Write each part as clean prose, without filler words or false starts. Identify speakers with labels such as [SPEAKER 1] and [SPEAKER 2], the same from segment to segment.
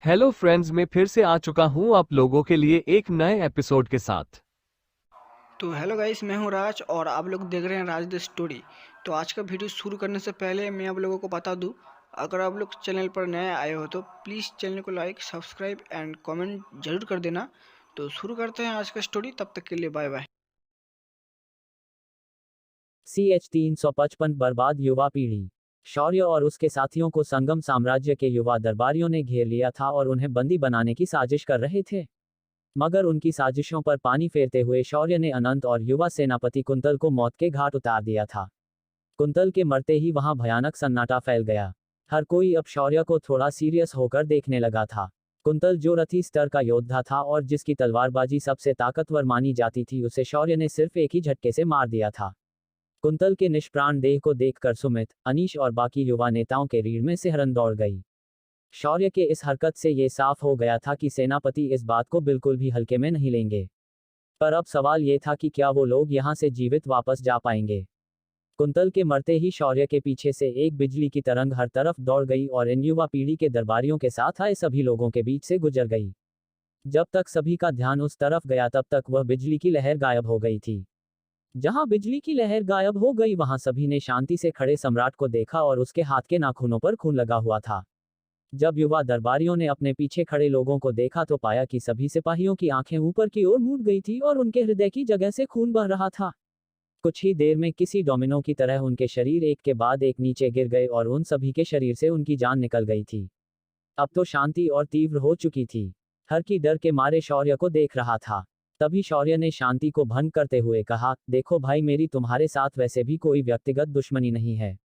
[SPEAKER 1] Hello friends, मैं फिर से आ चुका हूं आप लोगों के लिए एक नए एपिसोड के साथ।
[SPEAKER 2] तो हेलो गाइस, मैं हूं राज और आप लोग देख रहे हैं राज द स्टोरी। तो आज का वीडियो शुरू करने से पहले मैं आप लोगों को बता दूं, अगर आप लोग चैनल पर नए आए हो तो प्लीज़ चैनल को लाइक, सब्सक्राइब एंड कमेंट जरूर कर देना। तो शुरू करते हैं आज का स्टोरी, तब तक के लिए बाय बाय।
[SPEAKER 3] CH 355 बर्बाद युवा पीढ़ी। शौर्य और उसके साथियों को संगम साम्राज्य के युवा दरबारियों ने घेर लिया था और उन्हें बंदी बनाने की साजिश कर रहे थे। मगर उनकी साजिशों पर पानी फेरते हुए शौर्य ने अनंत और युवा सेनापति कुंतल को मौत के घाट उतार दिया था। कुंतल के मरते ही वहां भयानक सन्नाटा फैल गया। हर कोई अब शौर्य को थोड़ा सीरियस होकर देखने लगा था। कुंतल जो रथी स्तर का योद्धा था और जिसकी तलवारबाजी सबसे ताकतवर मानी जाती थी, उसे शौर्य ने सिर्फ एक ही झटके से मार दिया था। कुंतल के निष्प्राण देह को देखकर सुमित, अनीश और बाकी युवा नेताओं के रीढ़ में सिहरन दौड़ गई। शौर्य के इस हरकत से ये साफ हो गया था कि सेनापति इस बात को बिल्कुल भी हल्के में नहीं लेंगे। पर अब सवाल ये था कि क्या वो लोग यहाँ से जीवित वापस जा पाएंगे। कुंतल के मरते ही शौर्य के पीछे से एक बिजली की तरंग हर तरफ दौड़ गई और इन युवा पीढ़ी के दरबारियों के साथ आए सभी लोगों के बीच से गुजर गई। जब तक सभी का ध्यान उस तरफ गया तब तक वह बिजली की लहर गायब हो गई थी। जहां बिजली की लहर गायब हो गई वहां सभी ने शांति से खड़े सम्राट को देखा और उसके हाथ के नाखूनों पर खून लगा हुआ था। जब युवा दरबारियों ने अपने पीछे खड़े लोगों को देखा तो पाया कि सभी सिपाहियों की आंखें ऊपर की ओर मूंद गई थी और उनके हृदय की जगह से खून बह रहा था। कुछ ही देर में किसी डोमिनो की तरह उनके शरीर एक के बाद एक नीचे गिर गए और उन सभी के शरीर से उनकी जान निकल गई थी। अब तो शांति और तीव्र हो चुकी थी। हर की डर के मारे शौर्य को देख रहा था। तभी शौर्य ने शांति को भंग करते हुए कहा, देखो भाई, मेरी तुम्हारे साथ वैसे भी कोई व्यक्तिगत दुश्मनी नहीं है।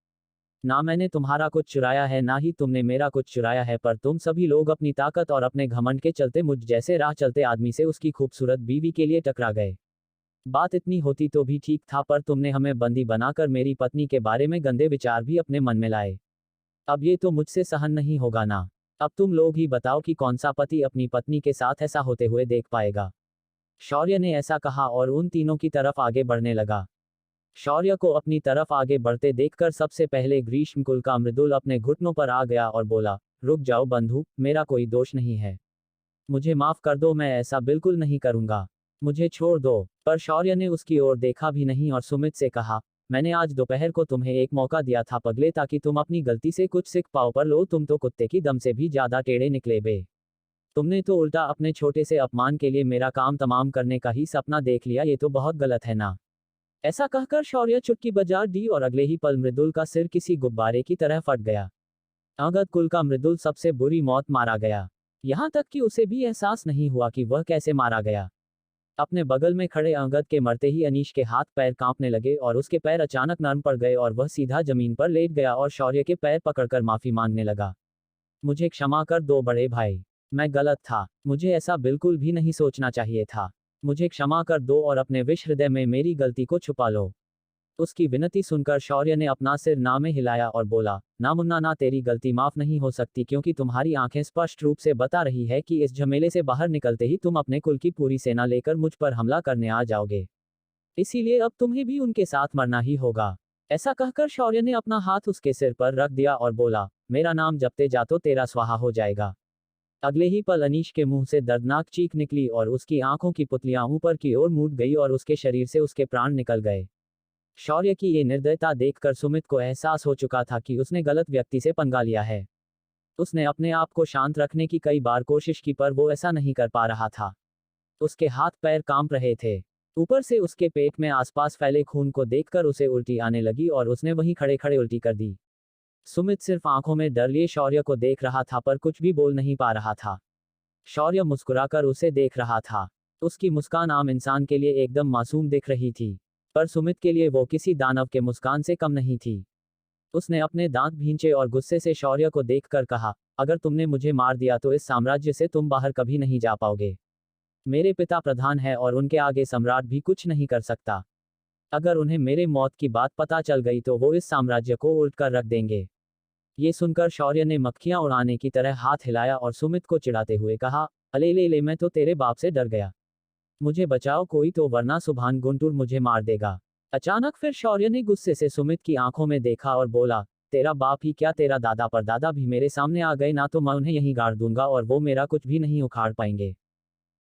[SPEAKER 3] ना मैंने तुम्हारा कुछ चुराया है ना ही तुमने मेरा कुछ चुराया है, पर तुम सभी लोग अपनी ताकत और अपने घमंड के चलते मुझ जैसे राह चलते आदमी से उसकी खूबसूरत बीवी के लिए टकरा गए। बात इतनी होती तो भी ठीक था, पर तुमने हमें बंदी बनाकर मेरी पत्नी के बारे में गंदे विचार भी अपने मन में लाए। अब ये तो मुझसे सहन नहीं होगा ना। अब तुम लोग ही बताओ कि कौन सा पति अपनी पत्नी के साथ ऐसा होते हुए देख पाएगा। शौर्य ने ऐसा कहा और उन तीनों की तरफ आगे बढ़ने लगा। शौर्य को अपनी तरफ आगे बढ़ते देखकर सबसे पहले ग्रीष्म कुल का मृदुल अपने घुटनों पर आ गया और बोला, रुक जाओ बंधु, मेरा कोई दोष नहीं है। मुझे माफ कर दो, मैं ऐसा बिल्कुल नहीं करूंगा। मुझे छोड़ दो। पर शौर्य ने उसकी ओर देखा भी नहीं और सुमित से कहा, मैंने आज दोपहर को तुम्हें एक मौका दिया था पगले, ताकि तुम अपनी गलती से कुछ सीख पाओ, पर लो तुम तो कुत्ते की दम से भी ज्यादा टेढ़े निकले बे। तुमने तो उल्टा अपने छोटे से अपमान के लिए मेरा काम तमाम करने का ही सपना देख लिया, ये तो बहुत गलत है ना। ऐसा कहकर शौर्य चुटकी बजा दी और अगले ही पल मृदुल का सिर किसी गुब्बारे की तरह फट गया। अंगद कुल का मृदुल सबसे बुरी मौत मारा गया। यहाँ तक कि उसे भी एहसास नहीं हुआ कि वह कैसे मारा गया। अपने बगल में खड़े अंगद के मरते ही अनीश के हाथ पैर कांपने लगे और उसके पैर अचानक नरम पड़ गए और वह सीधा जमीन पर लेट गया और शौर्य के पैर पकड़कर माफी मांगने लगा। मुझे क्षमा कर दो बड़े भाई। मैं गलत था। मुझे ऐसा बिल्कुल भी नहीं सोचना चाहिए था। मुझे क्षमा कर दो और अपने विष हृदय में मेरी गलती को छुपा लो। उसकी विनती सुनकर शौर्य ने अपना सिर ना में हिलाया और बोला, ना मुन्ना ना, तेरी गलती माफ नहीं हो सकती, क्योंकि तुम्हारी आंखें स्पष्ट रूप से बता रही है कि इस झमेले से बाहर निकलते ही तुम अपने कुल की पूरी सेना लेकर मुझ पर हमला करने आ जाओगे। इसीलिए अब तुम्हें भी उनके साथ मरना ही होगा। ऐसा कहकर शौर्य ने अपना हाथ उसके सिर पर रख दिया और बोला, मेरा नाम जपते जा तो तेरा स्वाहा हो जाएगा। अगले ही पल अनीश के मुंह से दर्दनाक चीख निकली और उसकी आंखों की पुतलियां ऊपर की ओर मूड गई और उसके शरीर से उसके प्राण निकल गए। शौर्य की ये निर्दयता देखकर सुमित को एहसास हो चुका था कि उसने गलत व्यक्ति से पंगा लिया है। उसने अपने आप को शांत रखने की कई बार कोशिश की, पर वो ऐसा नहीं कर पा रहा था। उसके हाथ पैर कांप रहे थे। ऊपर से उसके पेट में आसपास फैले खून को देखकर उसे उल्टी आने लगी और उसने वहीं खड़े खड़े उल्टी कर दी। सुमित सिर्फ आंखों में डर लिए शौर्य को देख रहा था, पर कुछ भी बोल नहीं पा रहा था। शौर्य मुस्कुराकर उसे देख रहा था। उसकी मुस्कान आम इंसान के लिए एकदम मासूम दिख रही थी, पर सुमित के लिए वो किसी दानव के मुस्कान से कम नहीं थी। उसने अपने दांत भींचे और गुस्से से शौर्य को देखकर कहा, अगर तुमने मुझे मार दिया तो इस साम्राज्य से तुम बाहर कभी नहीं जा पाओगे। मेरे पिता प्रधान है और उनके आगे सम्राट भी कुछ नहीं कर सकता। अगर उन्हें मेरे मौत की बात पता चल गई तो वो इस साम्राज्य को उल्ट कर रख देंगे। ये सुनकर शौर्य ने मक्खियां उड़ाने की तरह हाथ हिलाया और सुमित को चिढ़ाते हुए कहा, अले ले ले, मैं तो तेरे बाप से डर गया। मुझे बचाओ कोई तो, वरना सुभान गुंटूर मुझे मार देगा। अचानक फिर शौर्य ने गुस्से से सुमित की आंखों में देखा और बोला, तेरा बाप ही क्या तेरा दादा परदादा भी मेरे सामने आ गए ना तो मैं उन्हें यहीं गाड़ दूंगा और वो मेरा कुछ भी नहीं उखाड़ पाएंगे।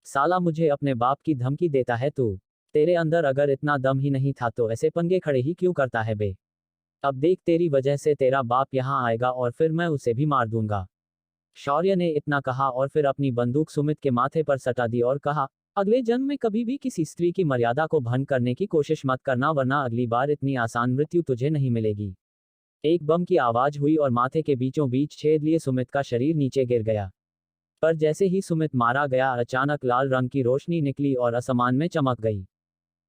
[SPEAKER 3] साला मुझे अपने बाप की धमकी देता है तू। तेरे अंदर अगर इतना दम ही नहीं था तो ऐसे पंगे खड़े ही क्यों करता है बे। अब देख तेरी वजह से तेरा बाप यहाँ आएगा और फिर मैं उसे भी मार दूंगा। शौर्य ने इतना कहा और फिर अपनी बंदूक सुमित के माथे पर सटा दी और कहा, अगले जन्म में कभी भी किसी स्त्री की मर्यादा को भंग करने की कोशिश मत करना वरना अगली बार इतनी आसान मृत्यु तुझे नहीं मिलेगी। एक बम की आवाज हुई और माथे के बीचों बीच छेद लिए सुमित का शरीर नीचे गिर गया। पर जैसे ही सुमित मारा गया अचानक लाल रंग की रोशनी निकली और आसमान में चमक गई।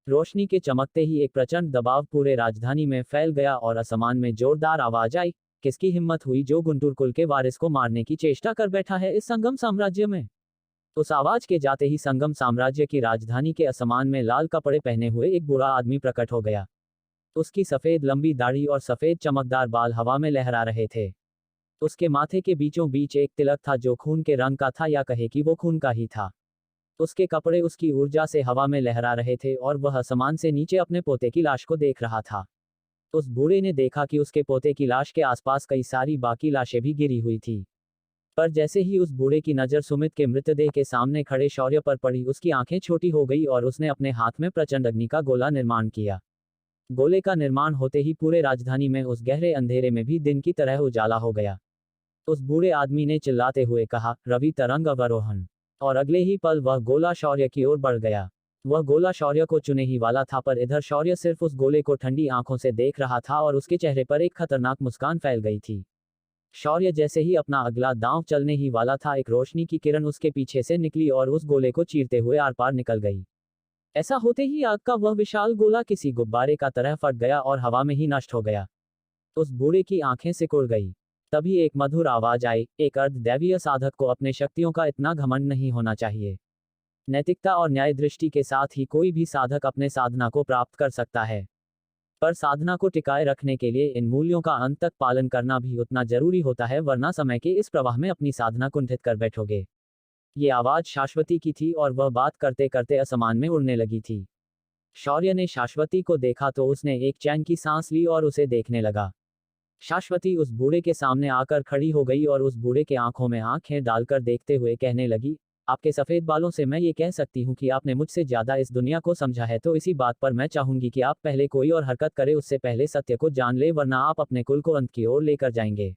[SPEAKER 3] रोशनी के चमकते ही एक प्रचंड दबाव पूरे राजधानी में फैल गया और आसमान में जोरदार आवाज आई, किसकी हिम्मत हुई जो गुंटूर कुल के वारिस को मारने की चेष्टा कर बैठा है इस संगम साम्राज्य में। उस आवाज के जाते ही संगम साम्राज्य की राजधानी के आसमान में लाल कपड़े पहने हुए एक बूढ़ा आदमी प्रकट हो गया। उसकी सफेद लंबी दाढ़ी और सफेद चमकदार बाल हवा में लहरा रहे थे। उसके माथे के बीचों बीच एक तिलक था जो खून के रंग का था या कहे कि वो खून का ही था। उसके कपड़े उसकी ऊर्जा से हवा में लहरा रहे थे और वह आसमान से नीचे अपने पोते की लाश को देख रहा था। उस बूढ़े ने देखा कि उसके पोते की लाश के आसपास कई सारी बाकी लाशें भी गिरी हुई थी। पर जैसे ही उस बूढ़े की नज़र सुमित के मृतदेह के सामने खड़े शौर्य पर पड़ी उसकी आंखें छोटी हो गई और उसने अपने हाथ में प्रचंड अग्नि का गोला निर्माण किया। गोले का निर्माण होते ही पूरे राजधानी में उस गहरे अंधेरे में भी दिन की तरह उजाला हो गया। उस बूढ़े आदमी ने चिल्लाते हुए कहा, रवि तरंग अवरोहन। और अगले ही पल वह गोला शौर्य की ओर बढ़ गया। वह गोला शौर्य को चुने ही वाला था पर इधर शौर्य सिर्फ उस गोले को ठंडी आंखों से देख रहा था और उसके चेहरे पर एक खतरनाक मुस्कान फैल गई थी। शौर्य जैसे ही अपना अगला दांव चलने ही वाला था एक रोशनी की किरण उसके पीछे से निकली और उस गोले को चीरते हुए आर पार निकल गई। ऐसा होते ही आग का वह विशाल गोला किसी गुब्बारे का तरह फट गया और हवा में ही नष्ट हो गया। उस बूढ़े की आंखें सिकुड़ गई। तभी एक मधुर आवाज आई, एक अर्धदैवीय साधक को अपने शक्तियों का इतना घमंड नहीं होना चाहिए। नैतिकता और न्याय दृष्टि के साथ ही कोई भी साधक अपने साधना को प्राप्त कर सकता है, पर साधना को टिकाए रखने के लिए इन मूल्यों का अंत तक पालन करना भी उतना जरूरी होता है वरना समय के इस प्रवाह में अपनी साधना कुंठित कर बैठोगे। ये आवाज शाश्वती की थी और वह बात करते करते आसमान में उड़ने लगी थी। शौर्य ने शाश्वती को देखा तो उसने एक चैन की सांस ली और उसे देखने लगा। शाश्वती उस बूढ़े के सामने आकर खड़ी हो गई और उस बूढ़े के आंखों में आंखें डालकर देखते हुए कहने लगी, आपके सफ़ेद बालों से मैं ये कह सकती हूँ कि आपने मुझसे ज़्यादा इस दुनिया को समझा है, तो इसी बात पर मैं चाहूँगी कि आप पहले कोई और हरकत करें उससे पहले सत्य को जान ले वरना आप अपने कुल को अंत की ओर लेकर जाएंगे।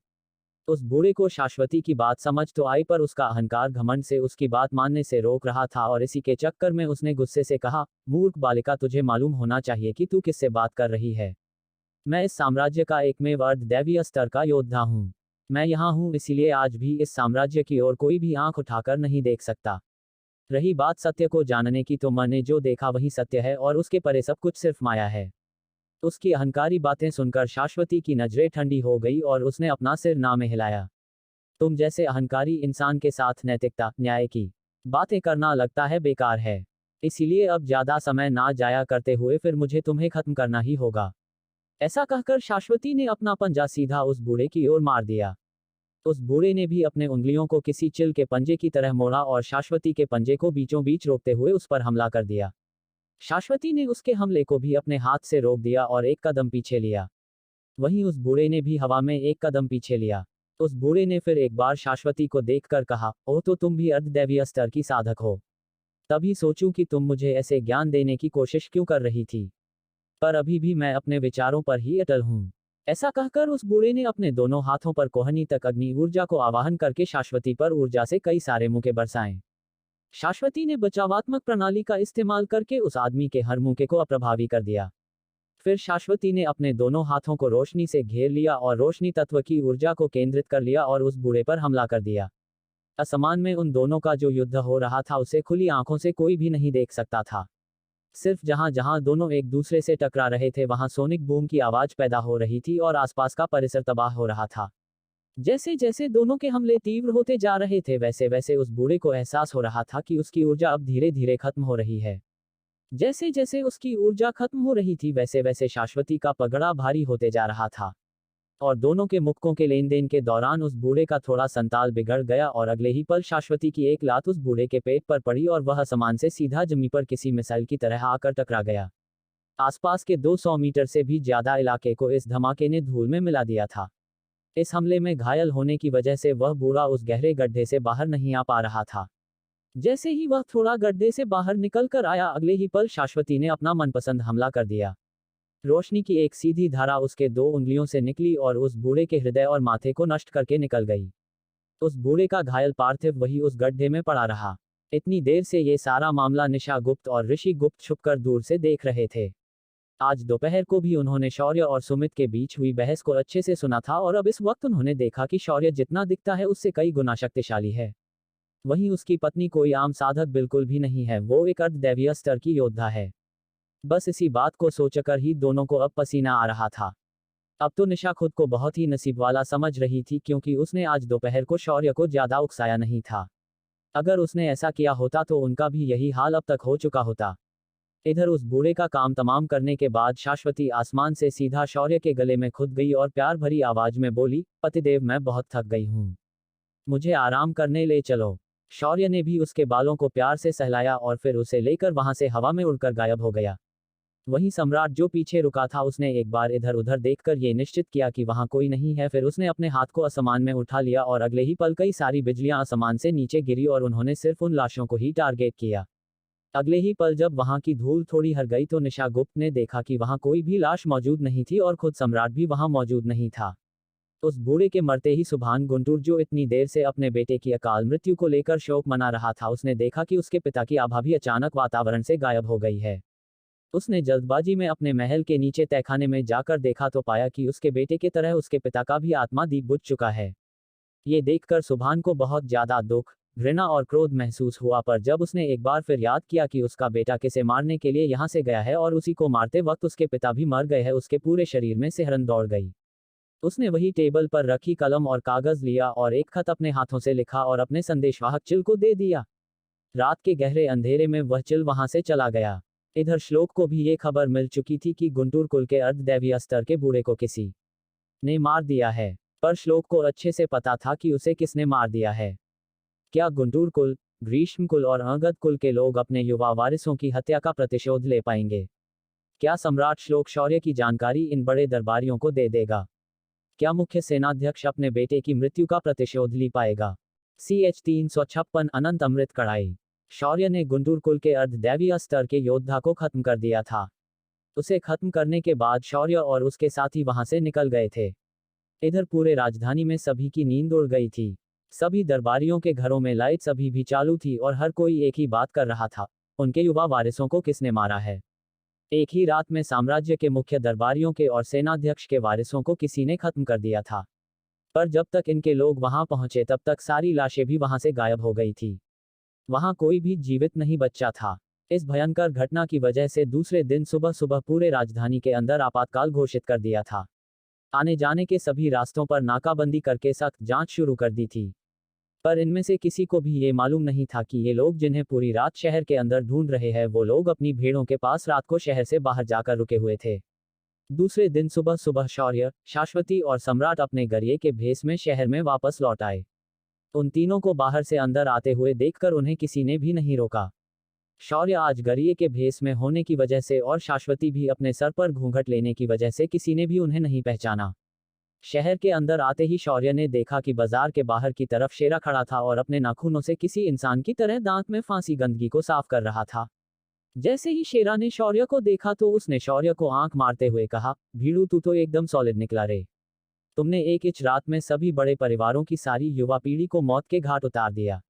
[SPEAKER 3] उस बूढ़े को शाश्वती की बात समझ तो आई पर उसका अहंकार घमंड से उसकी बात मानने से रोक रहा था और इसी के चक्कर में उसने गुस्से से कहा, मूर्ख बालिका, तुझे मालूम होना चाहिए कि तू किससे बात कर रही है। मैं इस साम्राज्य का एकमेव अर्धदैवीय स्तर का योद्धा हूँ। मैं यहाँ हूँ इसीलिए आज भी इस साम्राज्य की ओर कोई भी आंख उठाकर नहीं देख सकता। रही बात सत्य को जानने की तो मैंने जो देखा वही सत्य है और उसके परे सब कुछ सिर्फ माया है। उसकी अहंकारी बातें सुनकर शाश्वती की नजरें ठंडी हो गई और उसने अपना सिर ना में हिलाया। तुम जैसे अहंकारी इंसान के साथ नैतिकता, न्याय की बातें करना लगता है बेकार है। इसीलिए अब ज्यादा समय ना जाया करते हुए फिर मुझे तुम्हें खत्म करना ही होगा। ऐसा कहकर शाश्वती ने अपना पंजा सीधा उस बूढ़े की ओर मार दिया। उस बूढ़े ने भी अपने उंगलियों को किसी चिल के पंजे की तरह मोड़ा और शाश्वती के पंजे को बीचों बीच रोकते हुए उस पर हमला कर दिया। शाश्वती ने उसके हमले को भी अपने हाथ से रोक दिया और एक कदम पीछे लिया। वहीं उस बूढ़े ने भी हवा में एक कदम पीछे लिया। उस बूढ़े ने फिर एक बार शाश्वती को देखकर कहा, ओह तो तुम भी अर्धदैवीय स्तर की साधक हो। तभी सोचूं कि तुम मुझे ऐसे ज्ञान देने की कोशिश क्यों कर रही थी, पर अभी भी मैं अपने विचारों पर ही अटल हूँ। ऐसा कहकर उस बूढ़े ने अपने दोनों हाथों पर कोहनी तक अग्नि ऊर्जा को आवाहन करके शाश्वती पर ऊर्जा से कई सारे मुक्के बरसाए। शाश्वती ने बचावात्मक प्रणाली का इस्तेमाल करके उस आदमी के हर मुक्के को अप्रभावी कर दिया। फिर शाश्वती ने अपने दोनों हाथों को रोशनी से घेर लिया और रोशनी तत्व की ऊर्जा को केंद्रित कर लिया और उस बूढ़े पर हमला कर दिया। आसमान में उन दोनों का जो युद्ध हो रहा था उसे खुली आंखों से कोई भी नहीं देख सकता था। सिर्फ जहां जहां दोनों एक दूसरे से टकरा रहे थे वहां सोनिक बूम की आवाज पैदा हो रही थी और आसपास का परिसर तबाह हो रहा था। जैसे जैसे दोनों के हमले तीव्र होते जा रहे थे वैसे वैसे उस बूढ़े को एहसास हो रहा था कि उसकी ऊर्जा अब धीरे धीरे खत्म हो रही है। जैसे जैसे उसकी ऊर्जा खत्म हो रही थी वैसे वैसे शाश्वती का पगड़ा भारी होते जा रहा था और दोनों के मुक्कों के लेन देन के दौरान उस बूढ़े का थोड़ा संताल बिगड़ गया और अगले ही पल शाश्वती की एक लात उस बूढ़े के पेट पर पड़ी और वह आसमान से सीधा जमीन पर किसी मिसाइल की तरह आकर टकरा गया। आसपास के 200 मीटर से भी ज्यादा इलाके को इस धमाके ने धूल में मिला दिया था। इस हमले में घायल होने की वजह से वह बूढ़ा उस गहरे गड्ढे से बाहर नहीं आ पा रहा था। जैसे ही वह थोड़ा गड्ढे से बाहर निकल कर आया, अगले ही पल शाश्वती ने अपना मनपसंद हमला कर दिया। रोशनी की एक सीधी धारा उसके 2 उंगलियों से निकली और उस बूढ़े के हृदय और माथे को नष्ट करके निकल गई। उस बूढ़े का घायल पार्थिव वही उस गड्ढे में पड़ा रहा। इतनी देर से ये सारा मामला निशा गुप्त और ऋषि गुप्त छुपकर दूर से देख रहे थे। आज दोपहर को भी उन्होंने शौर्य और सुमित के बीच हुई बहस को अच्छे से सुना था और अब इस वक्त उन्होंने देखा कि शौर्य जितना दिखता है उससे कई गुना शक्तिशाली है। वहीं उसकी पत्नी कोई आम साधक बिल्कुल भी नहीं है, वो एक अर्धदैवीय स्तर की योद्धा है। बस इसी बात को सोचकर ही दोनों को अब पसीना आ रहा था। अब तो निशा खुद को बहुत ही नसीब वाला समझ रही थी, क्योंकि उसने आज दोपहर को शौर्य को ज्यादा उकसाया नहीं था। अगर उसने ऐसा किया होता तो उनका भी यही हाल अब तक हो चुका होता। इधर उस बूढ़े का काम तमाम करने के बाद शाश्वती आसमान से सीधा शौर्य के गले में खुद गई और प्यार भरी आवाज में बोली, पतिदेव मैं बहुत थक गई हूँ, मुझे आराम करने ले चलो। शौर्य ने भी उसके बालों को प्यार से सहलाया और फिर उसे लेकर वहां से हवा में उड़कर गायब हो गया। वहीं सम्राट जो पीछे रुका था, उसने एक बार इधर उधर देखकर ये निश्चित किया कि वहां कोई नहीं है। फिर उसने अपने हाथ को आसमान में उठा लिया और अगले ही पल कई सारी बिजलियां आसमान से नीचे गिरी और उन्होंने सिर्फ उन लाशों को ही टारगेट किया। अगले ही पल जब वहां की धूल थोड़ी हट गई तो निशा गुप्त ने देखा कि वहां कोई भी लाश मौजूद नहीं थी और खुद सम्राट भी वहां मौजूद नहीं था। उस बूढ़े के मरते ही सुभान गुंटूर, जो इतनी देर से अपने बेटे की अकाल मृत्यु को लेकर शोक मना रहा था, उसने देखा कि उसके पिता की आभा भी अचानक वातावरण से गायब हो गई है। उसने जल्दबाजी में अपने महल के नीचे तहखाने में जाकर देखा तो पाया कि उसके बेटे की तरह उसके पिता का भी आत्मा दीप बुझ चुका है। ये देखकर सुभान को बहुत ज्यादा दुख, घृणा और क्रोध महसूस हुआ, पर जब उसने एक बार फिर याद किया कि उसका बेटा किसे मारने के लिए यहाँ से गया है और उसी को मारते वक्त उसके पिता भी मर गए हैं, उसके पूरे शरीर में सिहरन दौड़ गई। उसने वही टेबल पर रखी कलम और कागज लिया और एक खत अपने हाथों से लिखा और अपने संदेशवाहक चिल को दे दिया। रात के गहरे अंधेरे में वह चिल वहां से चला गया। इधर श्लोक को भी ये खबर मिल चुकी थी कि गुंटूर कुल के अर्धदैवीय स्तर के बूढ़े को किसी ने मार दिया है, पर श्लोक को अच्छे से पता था कि उसे किसने मार दिया है। क्या गुंटूर कुल, ग्रीष्म कुल और अंगद कुल के लोग अपने युवा वारिसों की हत्या का प्रतिशोध ले पाएंगे? क्या सम्राट श्लोक शौर्य की जानकारी इन बड़े दरबारियों को दे देगा? क्या मुख्य सेनाध्यक्ष अपने बेटे की मृत्यु का प्रतिशोध ले पाएगा? CH 356 अनंत अमृत कढ़ाई। शौर्य ने गुंटूर कुल के अर्धदैवीय स्तर के योद्धा को खत्म कर दिया था। उसे खत्म करने के बाद शौर्य और उसके साथी वहां से निकल गए थे। इधर पूरे राजधानी में सभी की नींद उड़ गई थी। सभी दरबारियों के घरों में लाइट्स अभी भी चालू थी और हर कोई एक ही बात कर रहा था, उनके युवा वारिसों को किसने मारा है। एक ही रात में साम्राज्य के मुख्य दरबारियों के और सेनाध्यक्ष के वारिसों को किसी ने खत्म कर दिया था। पर जब तक इनके लोग वहां पहुंचे तब तक सारी लाशें भी वहां से गायब हो गई थी। वहां कोई भी जीवित नहीं बचा था। इस भयंकर घटना की वजह से दूसरे दिन सुबह सुबह पूरे राजधानी के अंदर आपातकाल घोषित कर दिया था। आने जाने के सभी रास्तों पर नाकाबंदी करके सख्त जांच शुरू कर दी थी। पर इनमें से किसी को भी ये मालूम नहीं था कि ये लोग जिन्हें पूरी रात शहर के अंदर ढूंढ रहे हैं, वो लोग अपनी भेड़ों के पास रात को शहर से बाहर जाकर रुके हुए थे। दूसरे दिन सुबह सुबह शौर्य, शाश्वती और सम्राट अपने गरिए के भेस में शहर में वापस लौट आए। उन तीनों को बाहर से अंदर आते हुए देखकर उन्हें किसी ने भी नहीं रोका। शौर्य आज गरिए के भेस में होने की वजह से और शाश्वती भी अपने सर पर घूंघट लेने की वजह से किसी ने भी उन्हें नहीं पहचाना। शहर के अंदर आते ही शौर्य ने देखा कि बाजार के बाहर की तरफ शेरा खड़ा था और अपने नाखूनों से किसी इंसान की तरह दांत में फांसी गंदगी को साफ कर रहा था। जैसे ही शेरा ने शौर्य को देखा तो उसने शौर्य को आंख मारते हुए कहा, भीड़ू तू तो एकदम सॉलिड निकला रे। तुमने एक इंच रात में सभी बड़े परिवारों की सारी युवा पीढ़ी को मौत के घाट उतार दिया।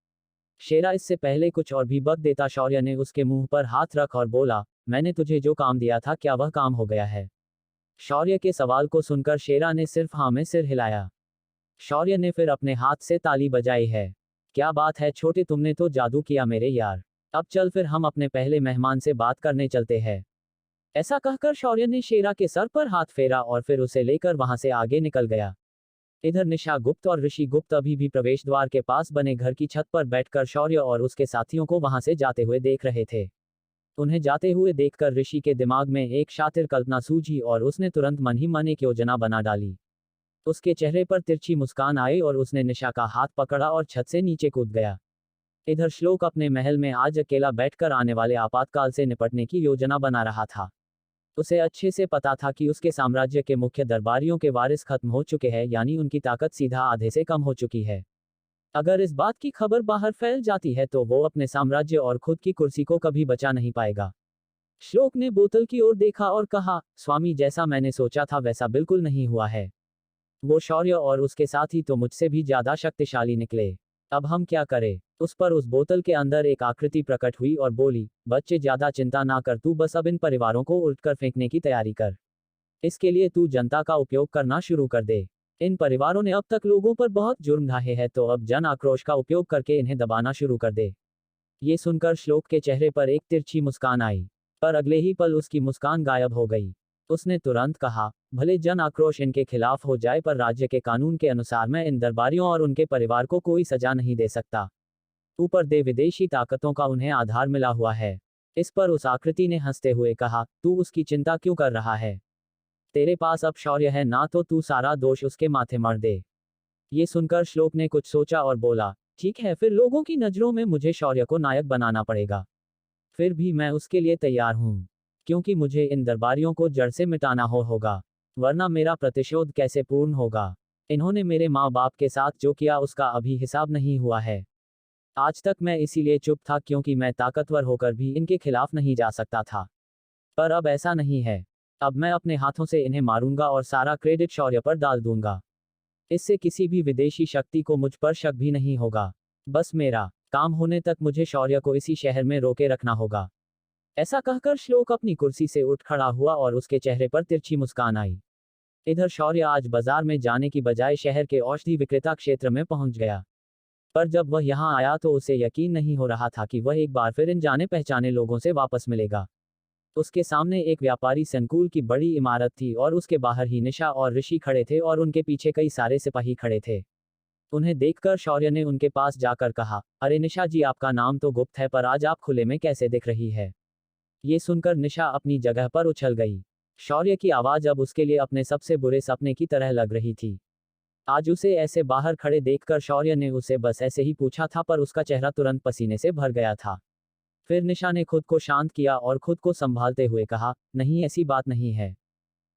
[SPEAKER 3] शेरा इससे पहले कुछ और भी बक देता, शौर्य ने उसके मुंह पर हाथ रख और बोला, मैंने तुझे जो काम दिया था क्या वह काम हो गया है? शौर्य के सवाल को सुनकर शेरा ने सिर्फ हाँ में सिर हिलाया। शौर्य ने फिर अपने हाथ से ताली बजाई है। क्या बात है छोटे, तुमने तो जादू किया मेरे यार। अब चल फिर हम अपने पहले मेहमान से बात करने चलते हैं। ऐसा कहकर शौर्य ने शेरा के सर पर हाथ फेरा और फिर उसे लेकर वहां से आगे निकल गया। इधर निशा गुप्त और ऋषि गुप्त अभी भी प्रवेश द्वार के पास बने घर की छत पर बैठकर शौर्य और उसके साथियों को वहां से जाते हुए देख रहे थे। उन्हें जाते हुए देखकर ऋषि के दिमाग में एक शातिर कल्पना सूझी और उसने तुरंत मन ही मन एक योजना बना डाली। उसके चेहरे पर तिरछी मुस्कान आई और उसने निशा का हाथ पकड़ा और छत से नीचे कूद गया। इधर श्लोक अपने महल में आज अकेला बैठकर आने वाले आपातकाल से निपटने की योजना बना रहा था। उसे अच्छे से पता था कि उसके साम्राज्य के मुख्य दरबारियों के वारिस खत्म हो चुके हैं, यानी उनकी ताकत सीधा आधे से कम हो चुकी है। अगर इस बात की खबर बाहर फैल जाती है तो वो अपने साम्राज्य और खुद की कुर्सी को कभी बचा नहीं पाएगा। श्लोक ने बोतल की ओर देखा और कहा, स्वामी, जैसा मैंने सोचा था वैसा बिल्कुल नहीं हुआ है। वो शौर्य और उसके साथी तो मुझसे भी ज्यादा शक्तिशाली निकले। अब हम क्या करें? उस पर उस बोतल के अंदर एक आकृति प्रकट हुई और बोली, बच्चे, ज्यादा चिंता ना कर, तू बस अब इन परिवारों को उलटकर फेंकने की तैयारी कर। इसके लिए तू जनता का उपयोग करना शुरू कर दे। इन परिवारों ने अब तक लोगों पर बहुत जुर्म ढाए हैं, तो अब जन आक्रोश का उपयोग करके इन्हें दबाना शुरू कर दे। ये सुनकर श्लोक के चेहरे पर एक तिरछी मुस्कान आई, पर अगले ही पल उसकी मुस्कान गायब हो गई। उसने तुरंत कहा, भले जन आक्रोश इनके खिलाफ हो जाए, पर राज्य के कानून के अनुसार मैं इन दरबारियों और उनके परिवार को कोई सजा नहीं दे सकता। ऊपर दे विदेशी ताकतों का उन्हें आधार मिला हुआ है। इस पर उस आकृति ने हंसते हुए कहा, तू उसकी चिंता क्यों कर रहा है? तेरे पास अब शौर्य है ना, तो तू सारा दोष उसके माथे मढ़ दे। ये सुनकर श्लोक ने कुछ सोचा और बोला, ठीक है, फिर लोगों की नजरों में मुझे शौर्य को नायक बनाना पड़ेगा। फिर भी मैं उसके लिए तैयार हूँ, क्योंकि मुझे इन दरबारियों को जड़ से मिटाना होगा, वरना मेरा प्रतिशोध कैसे पूर्ण होगा? इन्होंने मेरे माँ बाप के साथ जो किया उसका अभी हिसाब नहीं हुआ है। आज तक मैं इसीलिए चुप था क्योंकि मैं ताकतवर होकर भी इनके खिलाफ नहीं जा सकता था। पर अब ऐसा नहीं है। अब मैं अपने हाथों से इन्हें मारूंगा और सारा क्रेडिट शौर्य पर डाल दूंगा। इससे किसी भी विदेशी शक्ति को मुझ पर शक भी नहीं होगा। बस मेरा काम होने तक मुझे शौर्य को इसी शहर में रोके रखना होगा। ऐसा कहकर श्लोक अपनी कुर्सी से उठ खड़ा हुआ और उसके चेहरे पर तिरछी मुस्कान आई। इधर शौर्य आज बाजार में जाने की बजाय शहर के औषधि विक्रेता क्षेत्र में पहुंच गया। पर जब वह यहां आया तो उसे यकीन नहीं हो रहा था कि वह एक बार फिर इन जाने पहचाने लोगों से वापस मिलेगा। उसके सामने एक व्यापारी संकुल की बड़ी इमारत थी और उसके बाहर ही निशा और ऋषि खड़े थे और उनके पीछे कई सारे सिपाही खड़े थे। उन्हें देखकर शौर्य ने उनके पास जाकर कहा, अरे निशा जी, आपका नाम तो गुप्त है, पर आज आप खुले में कैसे दिख रही है? ये सुनकर निशा अपनी जगह पर उछल गई। शौर्य की आवाज अब उसके लिए अपने सबसे बुरे सपने की तरह लग रही थी। आज उसे ऐसे बाहर खड़े देखकर शौर्य ने उसे बस ऐसे ही पूछा था, पर उसका चेहरा तुरंत पसीने से भर गया था। फिर निशा ने खुद को शांत किया और खुद को संभालते हुए कहा, नहीं, ऐसी बात नहीं है।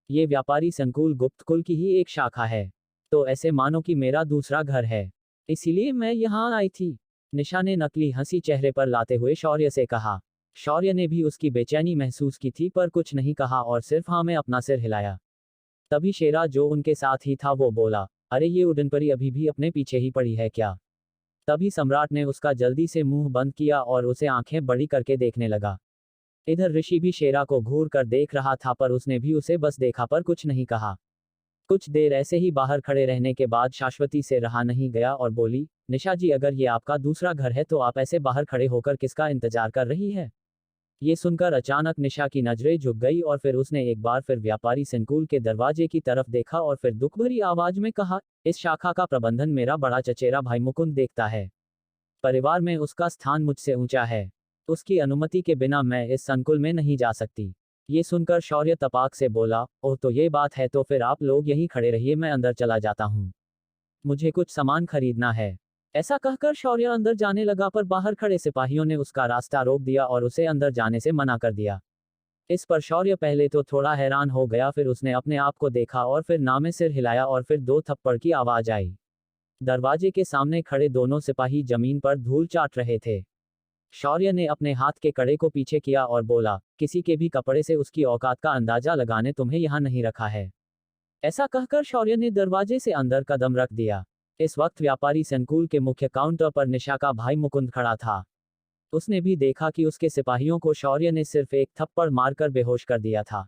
[SPEAKER 3] ये व्यापारी संकुल गुप्त कुल की ही एक शाखा है, तो ऐसे मानो कि मेरा दूसरा घर है, इसीलिए मैं यहाँ आई थी। निशा ने नकली हंसी चेहरे पर लाते हुए शौर्य से कहा। शौर्य ने भी उसकी बेचैनी महसूस की थी, पर कुछ नहीं कहा और सिर्फ हाँ में अपना सिर हिलाया। तभी शेरा, जो उनके साथ ही था, वो बोला, अरे ये उड़नपरी अभी भी अपने पीछे ही पड़ी है क्या? तभी सम्राट ने उसका जल्दी से मुंह बंद किया और उसे आंखें बड़ी करके देखने लगा। इधर ऋषि भी शेरा को घूर कर देख रहा था, पर उसने भी उसे बस देखा पर कुछ नहीं कहा। कुछ देर ऐसे ही बाहर खड़े रहने के बाद शाश्वती से रहा नहीं गया और बोली, निशा जी, अगर ये आपका दूसरा घर है तो आप ऐसे बाहर खड़े होकर किसका इंतजार कर रही है? ये सुनकर अचानक निशा की नजरें झुक गई और फिर उसने एक बार फिर व्यापारी संकुल के दरवाजे की तरफ देखा और फिर दुख भरी आवाज में कहा, इस शाखा का प्रबंधन मेरा बड़ा चचेरा भाई मुकुंद देखता है। परिवार में उसका स्थान मुझसे ऊंचा है। उसकी अनुमति के बिना मैं इस संकुल में नहीं जा सकती। ये सुनकर शौर्य तपाक से बोला, ओह, तो ये बात है, तो फिर आप लोग यहीं खड़े रहिए, मैं अंदर चला जाता हूँ। मुझे कुछ सामान खरीदना है। ऐसा कहकर शौर्य अंदर जाने लगा, पर बाहर खड़े सिपाहियों ने उसका रास्ता रोक दिया और उसे अंदर जाने से मना कर दिया। इस पर शौर्य पहले तो थोड़ा हैरान हो गया, फिर उसने अपने आप को देखा और फिर ना में सिर हिलाया और फिर 2 थप्पड़ की आवाज आई। दरवाजे के सामने खड़े दोनों सिपाही जमीन पर धूल चाट रहे थे। शौर्य ने अपने हाथ के कड़े को पीछे किया और बोला, किसी के भी कपड़े से उसकी औकात का अंदाजा लगाने तुम्हें यहाँ नहीं रखा है। ऐसा कहकर शौर्य ने दरवाजे से अंदर कदम रख दिया। इस वक्त व्यापारी संकुल के मुख्य काउंटर पर निशा का भाई मुकुंद खड़ा था। उसने भी देखा कि उसके सिपाहियों को शौर्य ने सिर्फ एक थप्पड़ मारकर बेहोश कर दिया था।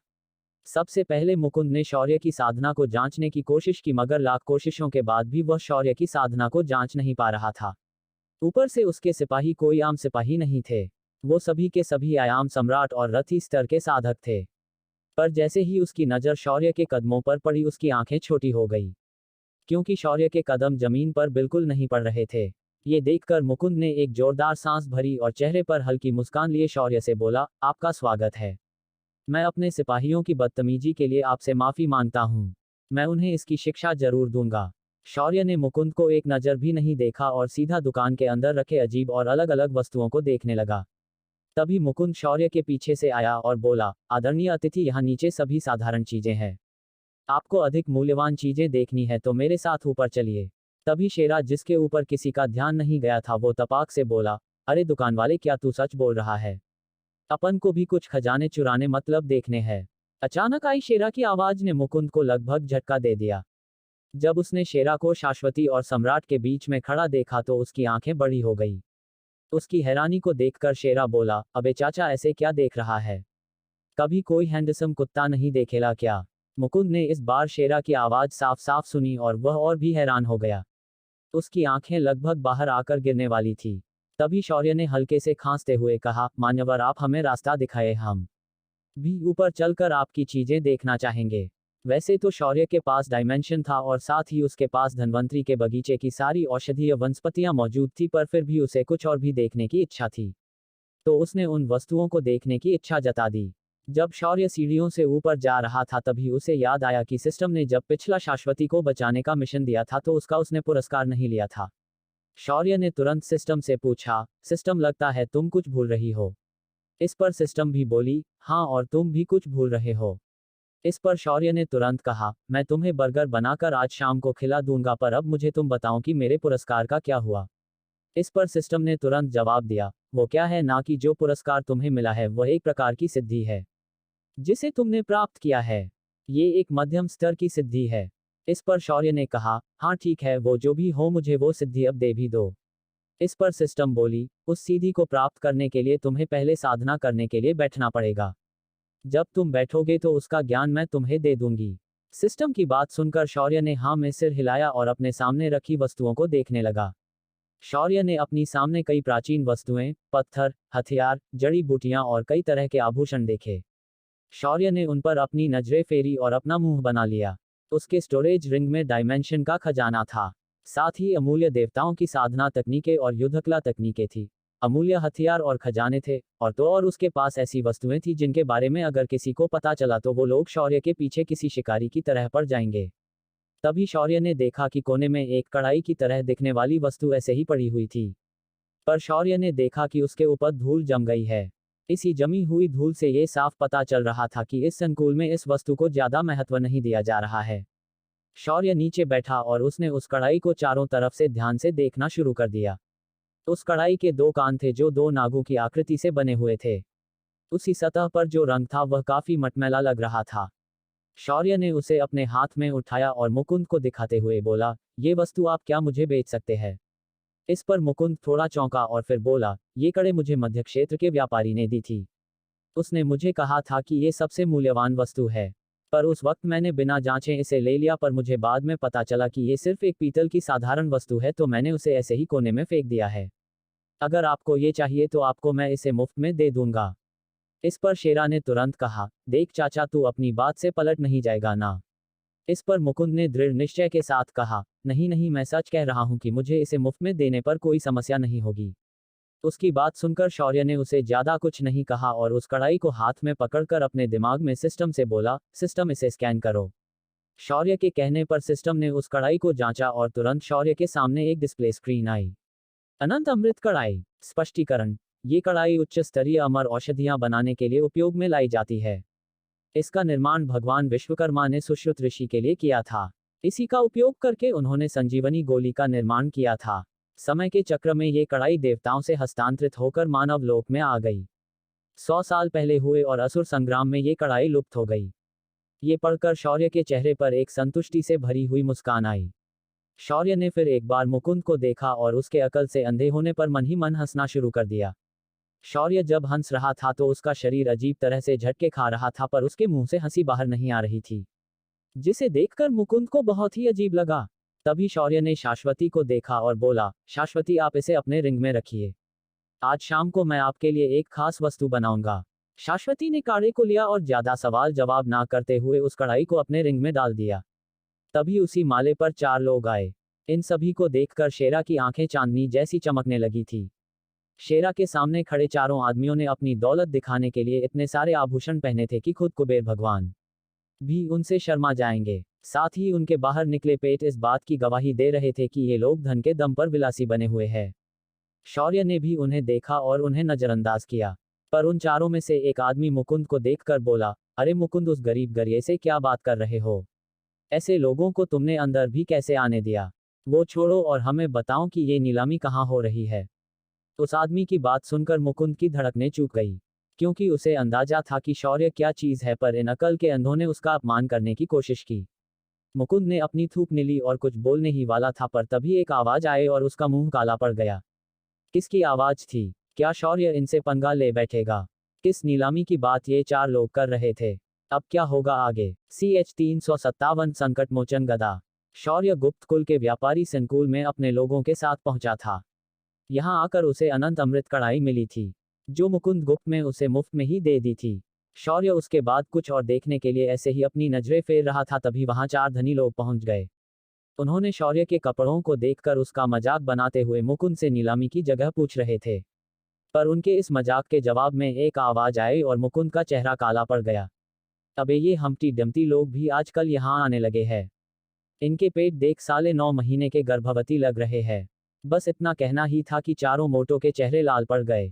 [SPEAKER 3] सबसे पहले मुकुंद ने शौर्य की साधना को जांचने की कोशिश की, मगर लाख कोशिशों के बाद भी वह शौर्य की साधना को जांच नहीं पा रहा था। ऊपर से उसके सिपाही कोई आम सिपाही नहीं थे, वो सभी के सभी आयाम सम्राट और रथी स्तर के साधक थे। पर जैसे ही उसकी नज़र शौर्य के कदमों पर पड़ी, उसकी आंखें छोटी हो गई, क्योंकि शौर्य के कदम जमीन पर बिल्कुल नहीं पड़ रहे थे। ये देखकर मुकुंद ने एक जोरदार सांस भरी और चेहरे पर हल्की मुस्कान लिए शौर्य से बोला, आपका स्वागत है। मैं अपने सिपाहियों की बदतमीजी के लिए आपसे माफी मांगता हूँ। मैं उन्हें इसकी शिक्षा जरूर दूंगा। शौर्य ने मुकुंद को एक नज़र भी नहीं देखा और सीधा दुकान के अंदर रखे अजीब और अलग अलग वस्तुओं को देखने लगा। तभी मुकुंद शौर्य के पीछे से आया और बोला, आदरणीय अतिथि, यहाँ नीचे सभी साधारण चीजें हैं। आपको अधिक मूल्यवान चीजें देखनी है तो मेरे साथ ऊपर चलिए। तभी शेरा, जिसके ऊपर किसी का ध्यान नहीं गया था, वो तपाक से बोला, अरे दुकान वाले, क्या तू सच बोल रहा है? अपन को भी कुछ खजाने चुराने मतलब देखने हैं। अचानक आई शेरा की आवाज ने मुकुंद को लगभग झटका दे दिया। जब उसने शेरा को शाश्वती और सम्राट के बीच में खड़ा देखा तो उसकी आंखें बड़ी हो गई। उसकी हैरानी को देखकर शेरा बोला, अबे चाचा, ऐसे क्या देख रहा है? कभी कोई हैंडसम कुत्ता नहीं देखेला क्या? मुकुंद ने इस बार शेरा की आवाज साफ साफ सुनी और वह और भी हैरान हो गया। उसकी आंखें लगभग बाहर आकर गिरने वाली थी। तभी शौर्य ने हल्के से खांसते हुए कहा, मान्यवर, आप हमें रास्ता दिखाए, हम भी ऊपर चलकर आपकी चीजें देखना चाहेंगे। वैसे तो शौर्य के पास डायमेंशन था और साथ ही उसके पास धन्वंतरी के बगीचे की सारी औषधीय वनस्पतियां मौजूद थी, पर फिर भी उसे कुछ और भी देखने की इच्छा थी। तो उसने उन वस्तुओं को देखने की इच्छा जता दी। जब शौर्य सीढ़ियों से ऊपर जा रहा था तभी उसे याद आया कि सिस्टम ने जब पिछला शाश्वती को बचाने का मिशन दिया था तो उसका उसने पुरस्कार नहीं लिया था। शौर्य ने तुरंत सिस्टम से पूछा, सिस्टम, लगता है तुम कुछ भूल रही हो। इस पर सिस्टम भी बोली, हाँ, और तुम भी कुछ भूल रहे हो। इस पर शौर्य ने तुरंत कहा, मैं तुम्हें बर्गर बनाकर आज शाम को खिला दूंगा, पर अब मुझे तुम बताओ कि मेरे पुरस्कार का क्या हुआ। इस पर सिस्टम ने तुरंत जवाब दिया, वो क्या है ना कि जो पुरस्कार तुम्हें मिला है वह एक प्रकार की सिद्धि है जिसे तुमने प्राप्त किया है। ये एक मध्यम स्तर की सिद्धि है। इस पर शौर्य ने कहा, हाँ ठीक है, वो जो भी हो, मुझे वो सिद्धि अब दे भी दो। इस पर सिस्टम बोली, उस सिद्धि को प्राप्त करने के लिए तुम्हें पहले साधना करने के लिए बैठना पड़ेगा। जब तुम बैठोगे तो उसका ज्ञान मैं तुम्हें दे दूंगी। सिस्टम की बात सुनकर शौर्य ने हाँ में सिर हिलाया और अपने सामने रखी वस्तुओं को देखने लगा। शौर्य ने अपनी सामने कई प्राचीन वस्तुएं, पत्थर, हथियार, जड़ी बूटियां और कई तरह के आभूषण देखे। शौर्य ने उन पर अपनी नजरें फेरी और अपना मुंह बना लिया। उसके स्टोरेज रिंग में डायमेंशन का खजाना था। साथ ही अमूल्य देवताओं की साधना तकनीकें और युद्धकला तकनीकें थी। अमूल्य हथियार और खजाने थे, और उसके पास ऐसी वस्तुएं थी जिनके बारे में अगर किसी को पता चला तो वो लोग शौर्य के पीछे किसी शिकारी की तरह पड़ जाएंगे। तभी शौर्य ने देखा कि कोने में एक कड़ाई की तरह दिखने वाली वस्तु ऐसे ही पड़ी हुई थी। पर शौर्य ने देखा कि उसके ऊपर धूल जम गई है। इसी जमी हुई धूल से ये साफ पता चल रहा था कि इस संकुल में इस वस्तु को ज्यादा महत्व नहीं दिया जा रहा है। शौर्य नीचे बैठा और उसने उस कड़ाई को चारों तरफ से ध्यान से देखना शुरू कर दिया। उस कड़ाई के दो कान थे जो दो नागों की आकृति से बने हुए थे। उसी सतह पर जो रंग था वह काफी मटमैला लग रहा था। शौर्य ने उसे अपने हाथ में उठाया और मुकुंद को दिखाते हुए बोला, ये वस्तु आप क्या मुझे बेच सकते हैं? इस पर मुकुंद थोड़ा चौंका और फिर बोला, ये कड़े मुझे मध्य क्षेत्र के व्यापारी ने दी थी। उसने मुझे कहा था कि ये सबसे मूल्यवान वस्तु है, पर उस वक्त मैंने बिना जांचे इसे ले लिया, पर मुझे बाद में पता चला कि ये सिर्फ एक पीतल की साधारण वस्तु है, तो मैंने उसे ऐसे ही कोने में फेंक दिया है। अगर आपको ये चाहिए तो आपको मैं इसे मुफ्त में दे दूंगा। इस पर शेरा ने तुरंत कहा, देख चाचा, तू अपनी बात से पलट नहीं जाएगा ना? इस पर मुकुंद ने दृढ़ निश्चय के साथ कहा, नहीं नहीं, मैं सच कह रहा हूं कि मुझे इसे मुफ्त में देने पर कोई समस्या नहीं होगी। उसकी बात सुनकर शौर्य ने उसे ज्यादा कुछ नहीं कहा और उस कड़ाई को हाथ में पकड़कर अपने दिमाग में सिस्टम से बोला, सिस्टम, इसे स्कैन करो। शौर्य के कहने पर सिस्टम ने उस कड़ाई को जांचा और तुरंत शौर्य के सामने एक डिस्प्ले स्क्रीन आई। अनंत अमृत कड़ाई। स्पष्टीकरण, ये कड़ाई उच्च स्तरीय अमर औषधियां बनाने के लिए उपयोग में लाई जाती है। इसका निर्माण भगवान विश्वकर्मा ने सुश्रुत ऋषि के लिए किया था। इसी का उपयोग करके उन्होंने संजीवनी गोली का निर्माण किया था। समय के चक्र में ये कड़ाई देवताओं से हस्तांतरित होकर मानव लोक में आ गई। 100 साल पहले हुए और असुर संग्राम में ये कड़ाई लुप्त हो गई। ये पढ़कर शौर्य के चेहरे पर एक संतुष्टि से भरी हुई मुस्कान आई। शौर्य ने फिर एक बार मुकुंद को देखा और उसके अकल से अंधे होने पर मन ही मन हंसना शुरू कर दिया। शौर्य जब हंस रहा था तो उसका शरीर अजीब तरह से झटके खा रहा था, पर उसके मुंह से हंसी बाहर नहीं आ रही थी, जिसे देखकर मुकुंद को बहुत ही अजीब लगा। तभी शौर्य ने शाश्वती को देखा और बोला, शाश्वती, आप इसे अपने रिंग में रखिए। आज शाम को मैं आपके लिए एक खास वस्तु बनाऊंगा। शाश्वती ने काढ़े को लिया और ज्यादा सवाल जवाब ना करते हुए उस कढ़ाई को अपने रिंग में डाल दिया। तभी उसी माले पर 4 लोग आए। इन सभी को देखकर शेरा की आंखें चांदनी जैसी चमकने लगी थी। शेरा के सामने खड़े चारों आदमियों ने अपनी दौलत दिखाने के लिए इतने सारे आभूषण पहने थे कि खुद कुबेर भगवान भी उनसे शर्मा जाएंगे। साथ ही उनके बाहर निकले पेट इस बात की गवाही दे रहे थे कि ये लोग धन के दम पर विलासी बने हुए हैं। शौर्य ने भी उन्हें देखा और उन्हें नजरअंदाज किया। पर उन चारों में से एक आदमी मुकुंद को देखकर बोला, अरे मुकुंद, उस गरीब गरिए से क्या बात कर रहे हो? ऐसे लोगों को तुमने अंदर भी कैसे आने दिया? वो छोड़ो और हमें बताओ कि ये नीलामी कहाँ हो रही है। उस आदमी की बात सुनकर मुकुंद की धड़कनें चूक गई, क्योंकि उसे अंदाजा था कि शौर्य क्या चीज है, पर इन अकल के अंधों ने उसका अपमान करने की कोशिश की। मुकुंद ने अपनी थूक निली और कुछ बोलने ही वाला था, पर तभी एक आवाज आए और उसका मुंह काला पड़ गया। किसकी आवाज थी? क्या शौर्य इनसे पंगा ले बैठेगा? किस नीलामी की बात ये चार लोग कर रहे थे? अब क्या होगा आगे? CH 357 संकट मोचन गदा। शौर्य गुप्त कुल के व्यापारी संकुल में अपने लोगों के साथ पहुंचा था। यहां आकर उसे अनंत अमृत कढ़ाई मिली थी, जो मुकुंद गुप्त में उसे मुफ्त में ही दे दी थी। शौर्य उसके बाद कुछ और देखने के लिए ऐसे ही अपनी नजरें फेर रहा था, तभी वहां चार धनी लोग पहुंच गए। उन्होंने शौर्य के कपड़ों को देखकर उसका मजाक बनाते हुए मुकुंद से नीलामी की जगह पूछ रहे थे। पर उनके इस मजाक के जवाब में एक आवाज आई और मुकुंद का चेहरा काला पड़ गया। अबे, ये हम्टी डम्टी लोग भी आजकल यहाँ आने लगे हैं। इनके पेट देख, साले 9 महीने के गर्भवती लग रहे हैं। बस इतना कहना ही था कि चारों मोटों के चेहरे लाल पड़ गए।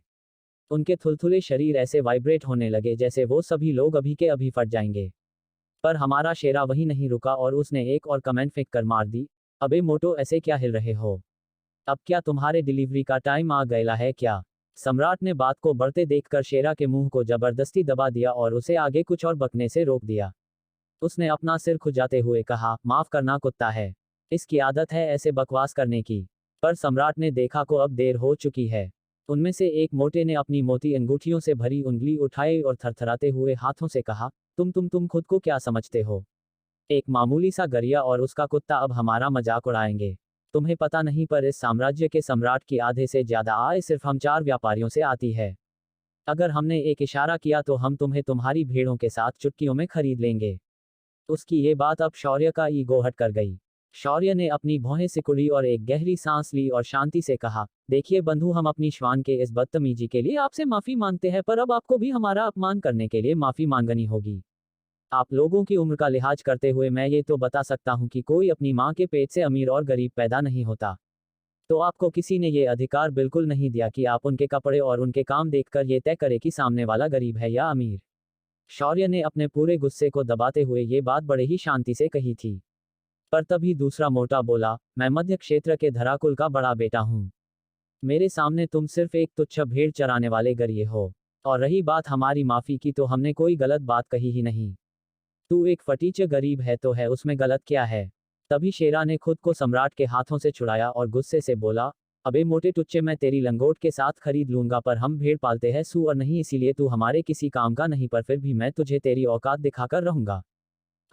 [SPEAKER 3] उनके थुलथुले शरीर ऐसे वाइब्रेट होने लगे जैसे वो सभी लोग अभी के अभी फट जाएंगे। पर हमारा शेरा वहीं नहीं रुका और उसने एक और कमेंट फेंक कर मार दी, अबे मोटो, ऐसे क्या हिल रहे हो? अब क्या तुम्हारे डिलीवरी का टाइम आ गया है क्या? सम्राट ने बात को बढ़ते देखकर शेरा के मुंह को जबरदस्ती दबा दिया और उसे आगे कुछ और बकने से रोक दिया। उसने अपना सिर खुजाते हुए कहा, माफ करना कुत्ता है, इसकी आदत है ऐसे बकवास करने की। पर सम्राट ने देखा को अब देर हो चुकी है। उनमें से एक मोटे ने अपनी मोटी अंगूठियों से भरी उंगली उठाई और थरथराते हुए हाथों से कहा, तुम खुद को क्या समझते हो? एक मामूली सा गरिया और उसका कुत्ता अब हमारा मजाक उड़ाएंगे? तुम्हें पता नहीं, पर इस साम्राज्य के सम्राट की आधे से ज्यादा आय सिर्फ हम चार व्यापारियों से आती है। अगर हमने एक इशारा किया तो हम तुम्हें तुम्हारी भेड़ों के साथ चुटकियों में खरीद लेंगे। उसकी ये बात अब शौर्य का ईगो हट कर गई। शौर्य ने अपनी भौहें सिकुड़ी और एक गहरी सांस ली और शांति से कहा, देखिए बंधु, हम अपनी श्वान के इस बदतमीजी के लिए आपसे माफी मांगते हैं, पर अब आपको भी हमारा अपमान करने के लिए माफी मांगनी होगी। आप लोगों की उम्र का लिहाज करते हुए मैं ये तो बता सकता हूँ कि कोई अपनी माँ के पेट से अमीर और गरीब पैदा नहीं होता। तो आपको किसी ने ये अधिकार बिल्कुल नहीं दिया कि आप उनके कपड़े और उनके काम देखकर ये तय करें कि सामने वाला गरीब है या अमीर। शौर्य ने अपने पूरे गुस्से को दबाते हुए ये बात बड़े ही शांति से कही थी। पर तभी दूसरा मोटा बोला, मैं मध्य क्षेत्र के धराकुल का बड़ा बेटा हूँ। मेरे सामने तुम सिर्फ एक तुच्छ भेड़ चराने वाले गरिए हो। और रही बात हमारी माफी की, तो हमने कोई गलत बात कही ही नहीं। तू एक फटीच गरीब है तो है, उसमें गलत क्या है? तभी शेरा ने खुद को सम्राट के हाथों से छुड़ाया और गुस्से से बोला, अबे मोटे टुच्चे, मैं तेरी लंगोट के साथ खरीद लूंगा, पर हम भेड़ पालते हैं सूअर नहीं, इसीलिए तू हमारे किसी काम का नहीं, पर फिर भी मैं तुझे तेरी औकात दिखाकर रहूंगा।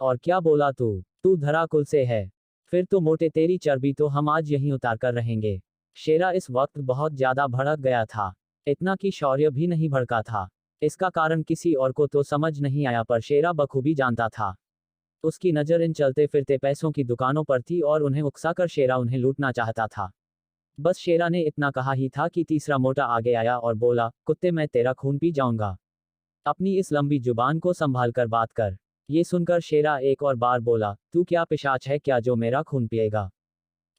[SPEAKER 3] और क्या बोला तू? तू धराकुल से है? फिर तो मोटे तेरी चर्बी तो हम आज यहीं उतार कर रहेंगे। शेरा इस वक्त बहुत ज्यादा भड़क गया था, इतना कि शौर्य भी नहीं भड़का था। इसका कारण किसी और को तो समझ नहीं आया, पर शेरा बखूबी जानता था। उसकी नजर इन चलते फिरते पैसों की दुकानों पर थी और उन्हें उकसाकर शेरा उन्हें लूटना चाहता था। बस शेरा ने इतना कहा ही था कि तीसरा मोटा आगे आया और बोला, कुत्ते, मैं तेरा खून पी जाऊंगा। अपनी इस लंबी जुबान को संभाल कर बात कर। ये सुनकर शेरा एक और बार बोला, तू क्या पिशाच है क्या जो मेरा खून पिएगा?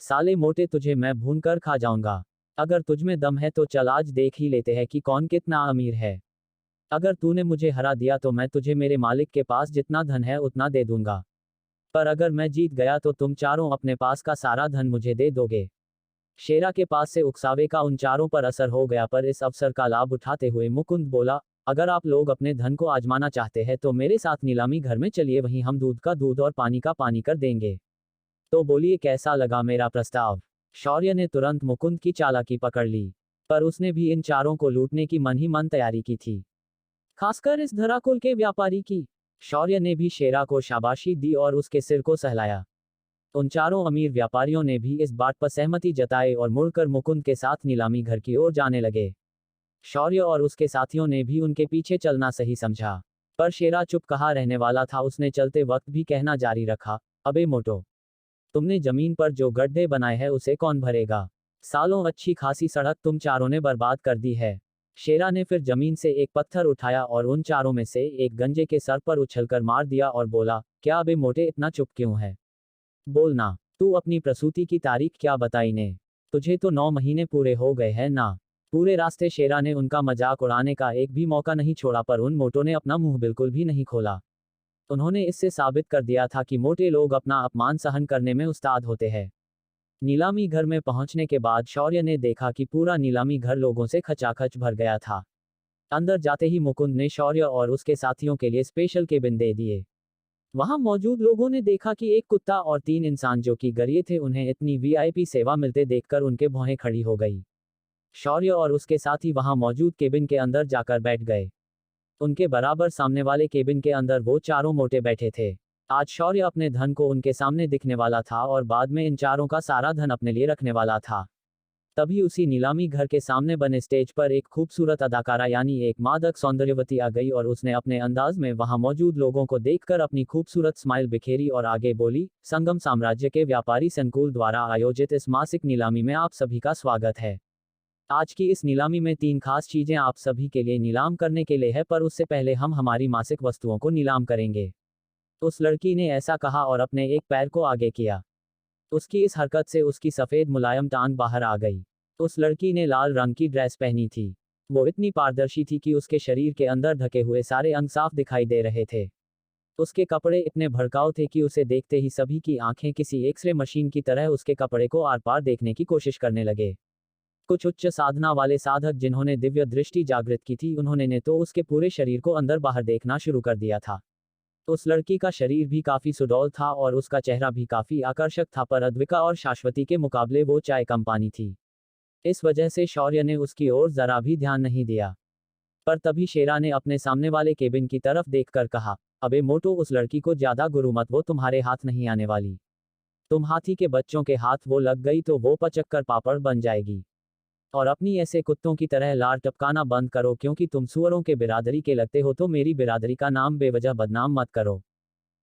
[SPEAKER 3] साले मोटे, तुझे मैं भून कर खा जाऊंगा। अगर तुझमें दम है तो चल आज देख ही लेते हैं कि कौन कितना अमीर है। अगर तूने मुझे हरा दिया तो मैं तुझे मेरे मालिक के पास जितना धन है उतना दे दूंगा। पर अगर मैं जीत गया तो तुम चारों अपने पास का सारा धन मुझे दे दोगे। शेरा के पास से उकसावे का उन चारों पर असर हो गया, पर इस अवसर का लाभ उठाते हुए मुकुंद बोला, अगर आप लोग अपने धन को आजमाना चाहते हैं तो मेरे साथ नीलामी घर में चलिए, वहीं हम दूध का दूध और पानी का पानी कर देंगे। तो बोलिए, कैसा लगा मेरा प्रस्ताव? शौर्य ने तुरंत मुकुंद की चालाकी पकड़ ली, पर उसने भी इन चारों को लूटने की मन ही मन तैयारी की थी, खासकर इस धराकुल के व्यापारी की। शौर्य ने भी शेरा को शाबाशी दी और उसके सिर को सहलाया। उन चारों अमीर व्यापारियों ने भी इस बात पर सहमति जताई और मुड़कर मुकुंद के साथ नीलामी घर की ओर जाने लगे। शौर्य और उसके साथियों ने भी उनके पीछे चलना सही समझा, पर शेरा चुप कहा रहने वाला था। उसने चलते वक्त भी कहना जारी रखा, अबे मोटो, तुमने जमीन पर जो गड्ढे बनाए हैं उसे कौन भरेगा? सालों अच्छी खासी सड़क तुम चारों ने बर्बाद कर दी है। शेरा ने फिर जमीन से एक पत्थर उठाया और उन चारों में से एक गंजे के सर पर उछलकर मार दिया और बोला, क्या अबे मोटे, इतना चुप क्यों है? बोलना, तू अपनी प्रसूति की तारीख क्या बताई ने? तुझे तो 9 महीने पूरे हो गए हैं ना? पूरे रास्ते शेरा ने उनका मजाक उड़ाने का एक भी मौका नहीं छोड़ा, पर उन मोटों ने अपना मुंह बिल्कुल भी नहीं खोला। उन्होंने इससे साबित कर दिया था कि मोटे लोग अपना अपमान सहन करने में उस्ताद होते हैं। नीलामी घर में पहुंचने के बाद शौर्य ने देखा कि पूरा नीलामी घर लोगों से खचाखच भर गया था। अंदर जाते ही मुकुंद ने शौर्य और उसके साथियों के लिए स्पेशल केबिन दे दिए। वहां मौजूद लोगों ने देखा कि एक कुत्ता और 3 इंसान जो कि गरिए थे, उन्हें इतनी वीआईपी सेवा मिलते देखकर उनके भौहें खड़ी हो गई। शौर्य और उसके साथी वहां मौजूद केबिन के अंदर जाकर बैठ गए। उनके बराबर सामने वाले केबिन के अंदर वो चारों मोटे बैठे थे। आज शौर्य अपने धन को उनके सामने दिखने वाला था और बाद में इन चारों का सारा धन अपने लिए रखने वाला था। तभी उसी नीलामी घर के सामने बने स्टेज पर एक खूबसूरत अदाकारा यानी एक मादक सौंदर्यवती आ गई और उसने अपने अंदाज में वहां मौजूद लोगों को देखकर अपनी खूबसूरत स्माइल बिखेरी और आगे बोली, संगम साम्राज्य के व्यापारी संकुल द्वारा आयोजित इस मासिक नीलामी में आप सभी का स्वागत है। आज की इस नीलामी में 3 खास चीजें आप सभी के लिए नीलाम करने के लिए है, पर उससे पहले हम हमारी मासिक वस्तुओं को नीलाम करेंगे। उस लड़की ने ऐसा कहा और अपने एक पैर को आगे किया। उसकी इस हरकत से उसकी सफेद मुलायम टांग बाहर आ गई। उस लड़की ने लाल रंग की ड्रेस पहनी थी। वो इतनी पारदर्शी थी कि उसके शरीर के अंदर ढके हुए सारे अंग साफ दिखाई दे रहे थे। उसके कपड़े इतने भड़काऊ थे कि उसे देखते ही सभी की आंखें किसी एक्सरे मशीन की तरह उसके कपड़े को आर पार देखने की कोशिश करने लगे। कुछ उच्च साधना वाले साधक जिन्होंने दिव्य दृष्टि जागृत की थी, उन्होंने ने तो उसके पूरे शरीर को अंदर बाहर देखना शुरू कर दिया था। उस लड़की का शरीर भी काफी सुडौल था और उसका चेहरा भी काफी आकर्षक था, पर अद्विका और शाश्वती के मुकाबले वो चाय कम पानी थी। इस वजह से शौर्य ने उसकी ओर जरा भी ध्यान नहीं दिया। पर तभी शेरा ने अपने सामने वाले केबिन की तरफ देखकर कहा, अबे मोटो, उस लड़की को ज्यादा गुरु मत, वो तुम्हारे हाथ नहीं आने वाली। तुम हाथी के बच्चों के हाथ वो लग गई तो वो पचक्कर पापड़ बन जाएगी। और अपनी ऐसे कुत्तों की तरह लार टपकाना बंद करो, क्योंकि तुम सुअरों के बिरादरी के लगते हो, तो मेरी बिरादरी का नाम बेवजह बदनाम मत करो।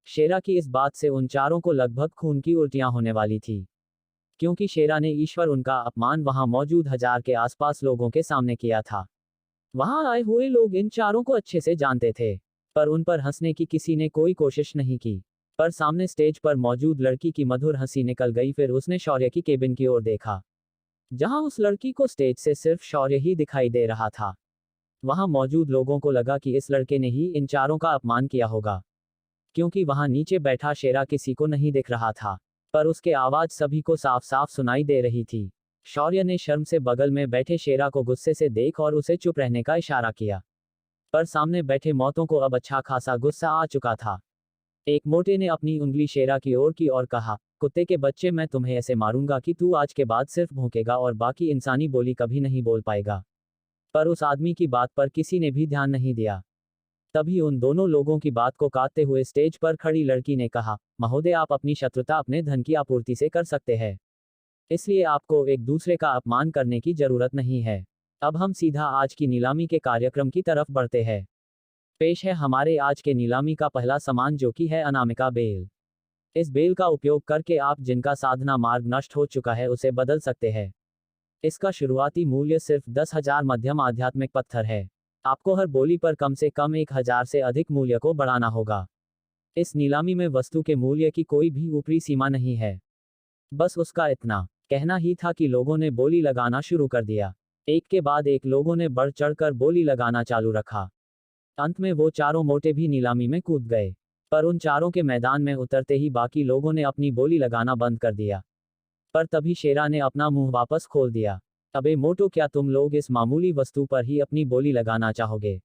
[SPEAKER 3] शेरा की इस बात से उन चारों को लगभग खून की उल्टियां होने वाली थी, क्योंकि शेरा ने ईश्वर उनका अपमान वहां मौजूद 1000 के आसपास लोगों के सामने किया था। वहां आए हुए लोग इन चारों को अच्छे से जानते थे, पर उन पर हंसने की किसी ने कोई कोशिश नहीं की। पर सामने स्टेज पर मौजूद लड़की की मधुर हंसी निकल गई। फिर उसने शौर्य की केबिन की ओर देखा, जहां उस लड़की को स्टेज से सिर्फ शौर्य ही दिखाई दे रहा था। वहां मौजूद लोगों को लगा कि इस लड़के ने ही इन चारों का अपमान किया होगा, क्योंकि वहां नीचे बैठा शेरा किसी को नहीं दिख रहा था, पर उसके आवाज सभी को साफ साफ सुनाई दे रही थी। शौर्य ने शर्म से बगल में बैठे शेरा को गुस्से से देख और उसे चुप रहने का इशारा किया, पर सामने बैठे मौतों को अब अच्छा खासा गुस्सा आ चुका था। एक मोटे ने अपनी उंगली शेरा की ओर की और कहा, कुत्ते के बच्चे, मैं तुम्हें ऐसे मारूंगा कि तू आज के बाद सिर्फ भौंकेगा और बाकी इंसानी बोली कभी नहीं बोल पाएगा। पर उस आदमी की बात पर किसी ने भी ध्यान नहीं दिया। तभी उन दोनों लोगों की बात को काटते हुए स्टेज पर खड़ी लड़की ने कहा, महोदय, आप अपनी शत्रुता अपने धन की आपूर्ति से कर सकते हैं, इसलिए आपको एक दूसरे का अपमान करने की जरूरत नहीं है। अब हम सीधा आज की नीलामी के कार्यक्रम की तरफ बढ़ते हैं। पेश है हमारे आज के नीलामी का पहला सामान, जो कि है अनामिका बेल। इस बेल का उपयोग करके आप जिनका साधना मार्ग नष्ट हो चुका है उसे बदल सकते हैं। इसका शुरुआती मूल्य सिर्फ 10,000 मध्यम आध्यात्मिक पत्थर है। आपको हर बोली पर कम से कम 1000 से अधिक मूल्य को बढ़ाना होगा। इस नीलामी में वस्तु के मूल्य की कोई भी ऊपरी सीमा नहीं है। बस उसका इतना कहना ही था कि लोगों ने बोली लगाना शुरू कर दिया। एक के बाद एक लोगों ने बढ़ चढ़कर बोली लगाना चालू रखा। अंत में वो चारों मोटे भी नीलामी में कूद गए, पर उन चारों के मैदान में उतरते ही बाकी लोगों ने अपनी बोली लगाना बंद कर दिया। पर तभी शेरा ने अपना मुंह वापस खोल दिया। अबे मोटो, क्या तुम लोग इस मामूली वस्तु पर ही अपनी बोली लगाना चाहोगे?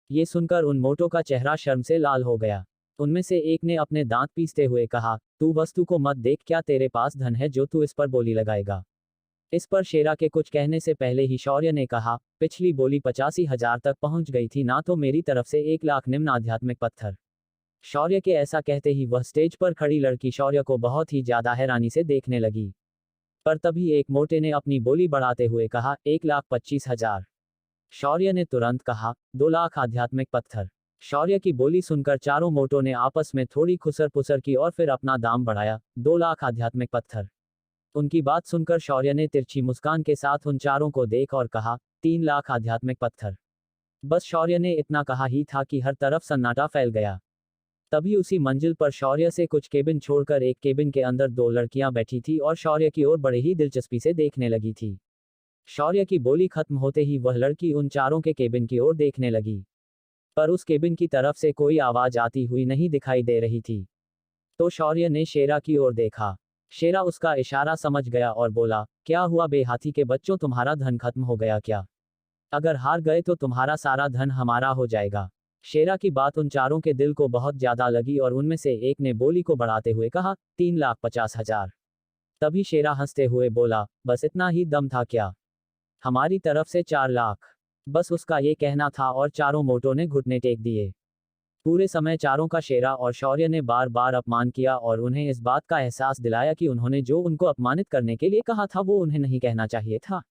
[SPEAKER 3] ये सुनकर उन मोटों का चेहरा शर्म से लाल हो गया। उनमें से एक ने अपने दांत पीसते हुए कहा, तू वस्तु को मत देख, क्या तेरे पास धन है जो तू इस पर बोली लगाएगा? इस पर शेरा के कुछ कहने से पहले ही शौर्य ने कहा, पिछली बोली 85,000 तक पहुंच गई थी ना, तो मेरी तरफ से 1 लाख निम्न आध्यात्मिक पत्थर। शौर्य के ऐसा कहते ही वह स्टेज पर खड़ी लड़की शौर्य को बहुत ही ज्यादा हैरानी से देखने लगी। पर तभी एक मोटे ने अपनी बोली बढ़ाते हुए कहा, 1,25,000। शौर्य ने तुरंत कहा, 2 लाख आध्यात्मिक पत्थर। शौर्य की बोली सुनकर चारों मोटों ने आपस में थोड़ी खुसर पुसर की और फिर अपना दाम बढ़ाया, 2 लाख आध्यात्मिक पत्थर। उनकी बात सुनकर शौर्य ने तिरछी मुस्कान के साथ उन चारों को देख और कहा, 3 लाख आध्यात्मिक पत्थर। बस शौर्य ने इतना कहा ही था कि हर तरफ सन्नाटा फैल गया। तभी उसी मंजिल पर शौर्य से कुछ केबिन छोड़कर एक केबिन के अंदर 2 लड़कियां बैठी थी और शौर्य की ओर बड़े ही दिलचस्पी से देखने लगी थी। शौर्य की बोली खत्म होते ही वह लड़की उन चारों के केबिन की ओर देखने लगी, पर उस केबिन की तरफ से कोई आवाज आती हुई नहीं दिखाई दे रही थी। तो शौर्य ने शेरा की ओर देखा। शेरा उसका इशारा समझ गया और बोला, क्या हुआ बे हाथी के बच्चों, तुम्हारा धन खत्म हो गया क्या? अगर हार गए तो तुम्हारा सारा धन हमारा हो जाएगा। शेरा की बात उन चारों के दिल को बहुत ज्यादा लगी और उनमें से एक ने बोली को बढ़ाते हुए कहा, 3,50,000। तभी शेरा हंसते हुए बोला, बस इतना ही दम था क्या? हमारी तरफ से 4 लाख। बस उसका ये कहना था और चारों मोटों ने घुटने टेक दिए। पूरे समय चारों का शेरा और शौर्य ने बार बार अपमान किया और उन्हें इस बात का एहसास दिलाया कि उन्होंने जो उनको अपमानित करने के लिए कहा था वो उन्हें नहीं कहना चाहिए था।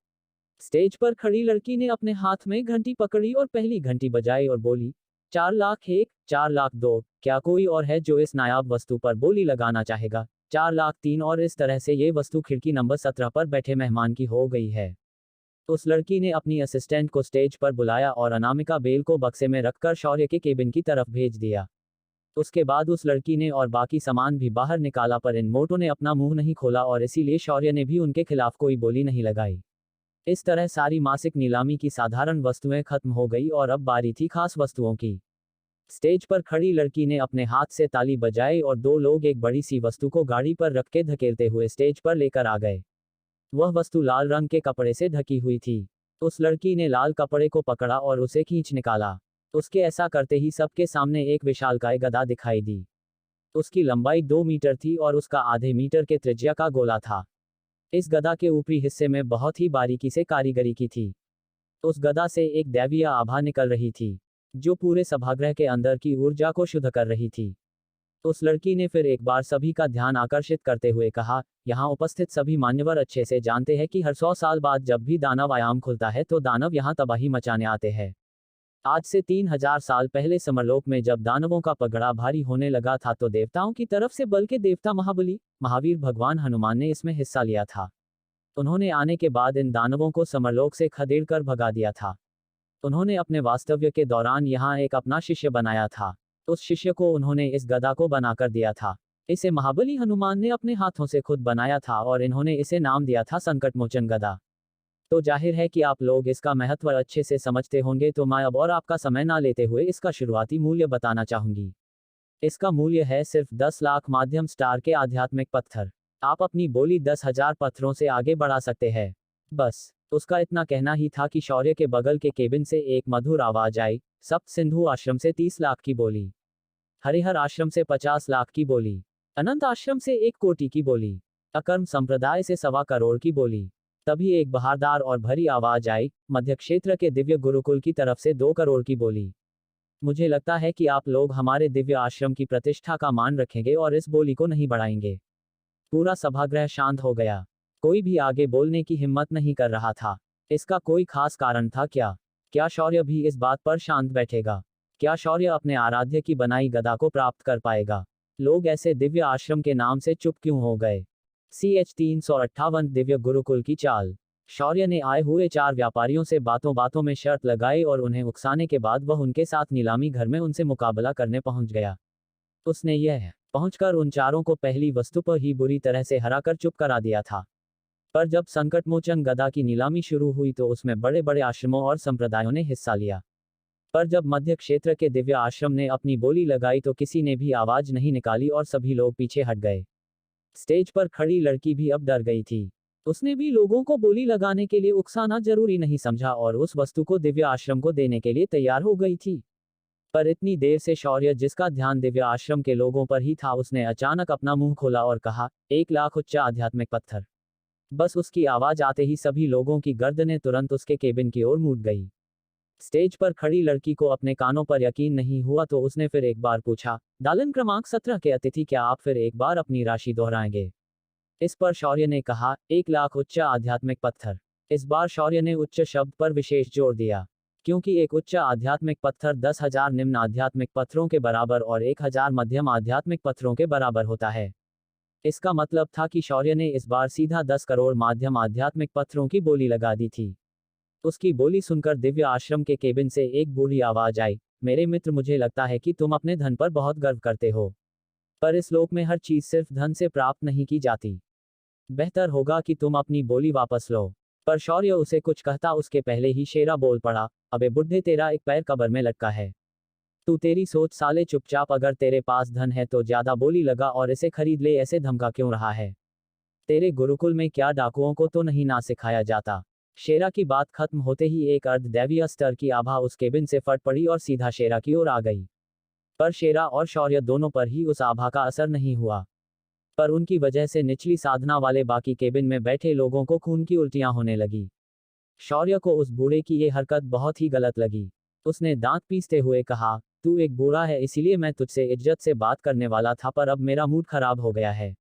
[SPEAKER 3] स्टेज पर खड़ी लड़की ने अपने हाथ में घंटी पकड़ी और पहली घंटी बजाई और बोली, 4 लाख 1, 4 लाख 2, क्या कोई और है जो इस नायाब वस्तु पर बोली लगाना चाहेगा? 4 लाख 3। और इस तरह से ये वस्तु खिड़की नंबर 17 पर बैठे मेहमान की हो गई है। उस लड़की ने अपनी असिस्टेंट को स्टेज पर बुलाया और अनामिका बेल को बक्से में रखकर शौर्य के केबिन की तरफ भेज दिया। उसके बाद उस लड़की ने और बाकी सामान भी बाहर निकाला, पर इन मोटों ने अपना मुंह नहीं खोला और इसीलिए शौर्य ने भी उनके खिलाफ कोई बोली नहीं लगाई। इस तरह सारी मासिक नीलामी की साधारण वस्तुएं खत्म हो गई और अब बारी थी खास वस्तुओं की। स्टेज पर खड़ी लड़की ने अपने हाथ से ताली बजाई और 2 लोग एक बड़ी सी वस्तु को गाड़ी पर रख के धकेलते हुए स्टेज पर लेकर आ गए। वह वस्तु लाल रंग के कपड़े से ढकी हुई थी। उस लड़की ने लाल कपड़े को पकड़ा और उसे खींच निकाला। उसके ऐसा करते ही सबके सामने एक विशालकाय गदा दिखाई दी। उसकी लंबाई 2 मीटर थी और उसका आधे मीटर के त्रिज्या का गोला था। इस गदा के ऊपरी हिस्से में बहुत ही बारीकी से कारीगरी की थी। उस गदा से एक दैवीय आभा निकल रही थी, जो पूरे सभागृह के अंदर की ऊर्जा को शुद्ध कर रही थी। उस लड़की ने फिर एक बार सभी का ध्यान आकर्षित करते हुए कहा, यहाँ उपस्थित सभी मान्यवर अच्छे से जानते हैं कि हर 100 साल बाद जब भी दानव आयाम खुलता है तो दानव यहाँ तबाही मचाने आते हैं। आज से 3000 साल पहले समरलोक में जब दानवों का पगड़ा भारी होने लगा था तो देवताओं की तरफ से बल के देवता महाबली, महावीर भगवान हनुमान ने इसमें हिस्सा लिया था। उन्होंने आने के बाद इन दानवों को समरलोक से खदेड़ कर भगा दिया था। उन्होंने अपने वास्तव्य के दौरान यहाँ एक अपना शिष्य बनाया था। उस शिष्य को उन्होंने इस गदा को बनाकर दिया था। इसे महाबली हनुमान ने अपने हाथों से खुद बनाया था और इन्होंने इसे नाम दिया था संकटमोचन गदा। तो जाहिर है कि आप लोग इसका महत्व अच्छे से समझते होंगे, तो मैं अब और आपका समय ना लेते हुए इसका शुरुआती मूल्य बताना चाहूंगी। इसका मूल्य है सिर्फ 10 लाख माध्यम स्टार के आध्यात्मिक पत्थर। आप अपनी बोली 10,000 पत्थरों से आगे बढ़ा सकते हैं। बस उसका इतना कहना ही था कि शौर्य के बगल के केबिन से एक मधुर आवाज आई, सप्त सिंधु आश्रम से 30 लाख की बोली, हरिहर आश्रम से 50 लाख की बोली, अनंत आश्रम से 1 कोटि की बोली, अकर्म संप्रदाय से 1.25 करोड़ की बोली। तभी एक बहारदार और भरी आवाज आई, मध्य क्षेत्र के दिव्य गुरुकुल की तरफ से 2 करोड़ की बोली। मुझे लगता है कि आप लोग हमारे दिव्य आश्रम की प्रतिष्ठा का मान रखेंगे और इस बोली को नहीं बढ़ाएंगे। पूरा सभागृह शांत हो गया। कोई भी आगे बोलने की हिम्मत नहीं कर रहा था। इसका कोई खास कारण था क्या? क्या शौर्य भी इस बात पर शांत बैठेगा? क्या शौर्य अपने आराध्य की बनाई गदा को प्राप्त कर पाएगा? लोग ऐसे दिव्य आश्रम के नाम से चुप क्यों हो गए? CH 358 दिव्य गुरुकुल की चाल। शौर्य ने आए हुए 4 व्यापारियों से बातों बातों में शर्त लगाई और उन्हें उकसाने के बाद वह उनके साथ नीलामी घर में उनसे मुकाबला करने पहुंच गया। उसने यह पहुंचकर उन चारों को पहली वस्तु पर ही बुरी तरह से हराकर चुप करा दिया था। पर जब संकटमोचन गदा की नीलामी शुरू हुई तो उसमें बड़े बड़े आश्रमों और संप्रदायों ने हिस्सा लिया। पर जब मध्य क्षेत्र के दिव्य आश्रम ने अपनी बोली लगाई तो किसी ने भी आवाज नहीं निकाली और सभी लोग पीछे हट गए। स्टेज पर खड़ी लड़की भी अब डर गई थी। उसने भी लोगों को बोली लगाने के लिए उकसाना जरूरी नहीं समझा और उस वस्तु को दिव्य आश्रम को देने के लिए तैयार हो गई थी। पर इतनी देर से शौर्य, जिसका ध्यान दिव्य आश्रम के लोगों पर ही था, उसने अचानक अपना मुंह खोला और कहा, 1 लाख उच्च आध्यात्मिक पत्थर। बस उसकी आवाज आते ही सभी लोगों की गर्दनें तुरंत उसके केबिन की ओर मुड़ गई। स्टेज पर खड़ी लड़की को अपने कानों पर यकीन नहीं हुआ तो उसने फिर एक बार पूछा, दालन क्रमांक 17 के अतिथि, क्या आप फिर एक बार अपनी राशि दोहराएंगे? इस पर शौर्य ने कहा, 1 लाख उच्च आध्यात्मिक पत्थर। इस बार शौर्य ने उच्च शब्द पर विशेष जोर दिया, क्योंकि एक उच्च आध्यात्मिक पत्थर 10,000 निम्न आध्यात्मिक पत्थरों के बराबर और 1,000 मध्यम आध्यात्मिक पत्थरों के बराबर होता है। इसका मतलब था कि शौर्य ने इस बार सीधा 10 करोड़ माध्यम आध्यात्मिक पत्थरों की बोली लगा दी थी। उसकी बोली सुनकर दिव्य आश्रम के केबिन से एक बूढ़ी आवाज आई, मेरे मित्र, मुझे लगता है कि तुम अपने धन पर बहुत गर्व करते हो, पर इस लोक में हर चीज सिर्फ धन से प्राप्त नहीं की जाती। बेहतर होगा कि तुम अपनी बोली वापस लो। पर शौर्य उसे कुछ कहता उसके पहले ही शेरा बोल पड़ा, अबे बुढ़े तेरा एक पैर कब्र में लटका है। तू तेरी सोच साले, चुपचाप अगर तेरे पास धन है तो ज्यादा बोली लगा और इसे खरीद ले, ऐसे धमका क्यों रहा है? तेरे गुरुकुल में क्या डाकुओं को तो नहीं ना सिखाया जाता? शेरा की बात खत्म होते ही एक अर्धदैवीय स्तर की आभा उस केबिन से फट पड़ी और सीधा शेरा की ओर आ गई। पर शेरा और शौर्य दोनों पर ही उस आभा का असर नहीं हुआ। पर उनकी वजह से निचली साधना वाले बाकी केबिन में बैठे लोगों को खून की उल्टियां होने लगी। शौर्य को उस बूढ़े की ये हरकत बहुत ही गलत लगी। उसने दांत पीसते हुए कहा, तू एक बूढ़ा है इसीलिए मैं तुझसे इज्जत से बात करने वाला था, पर अब मेरा मूड खराब हो गया है।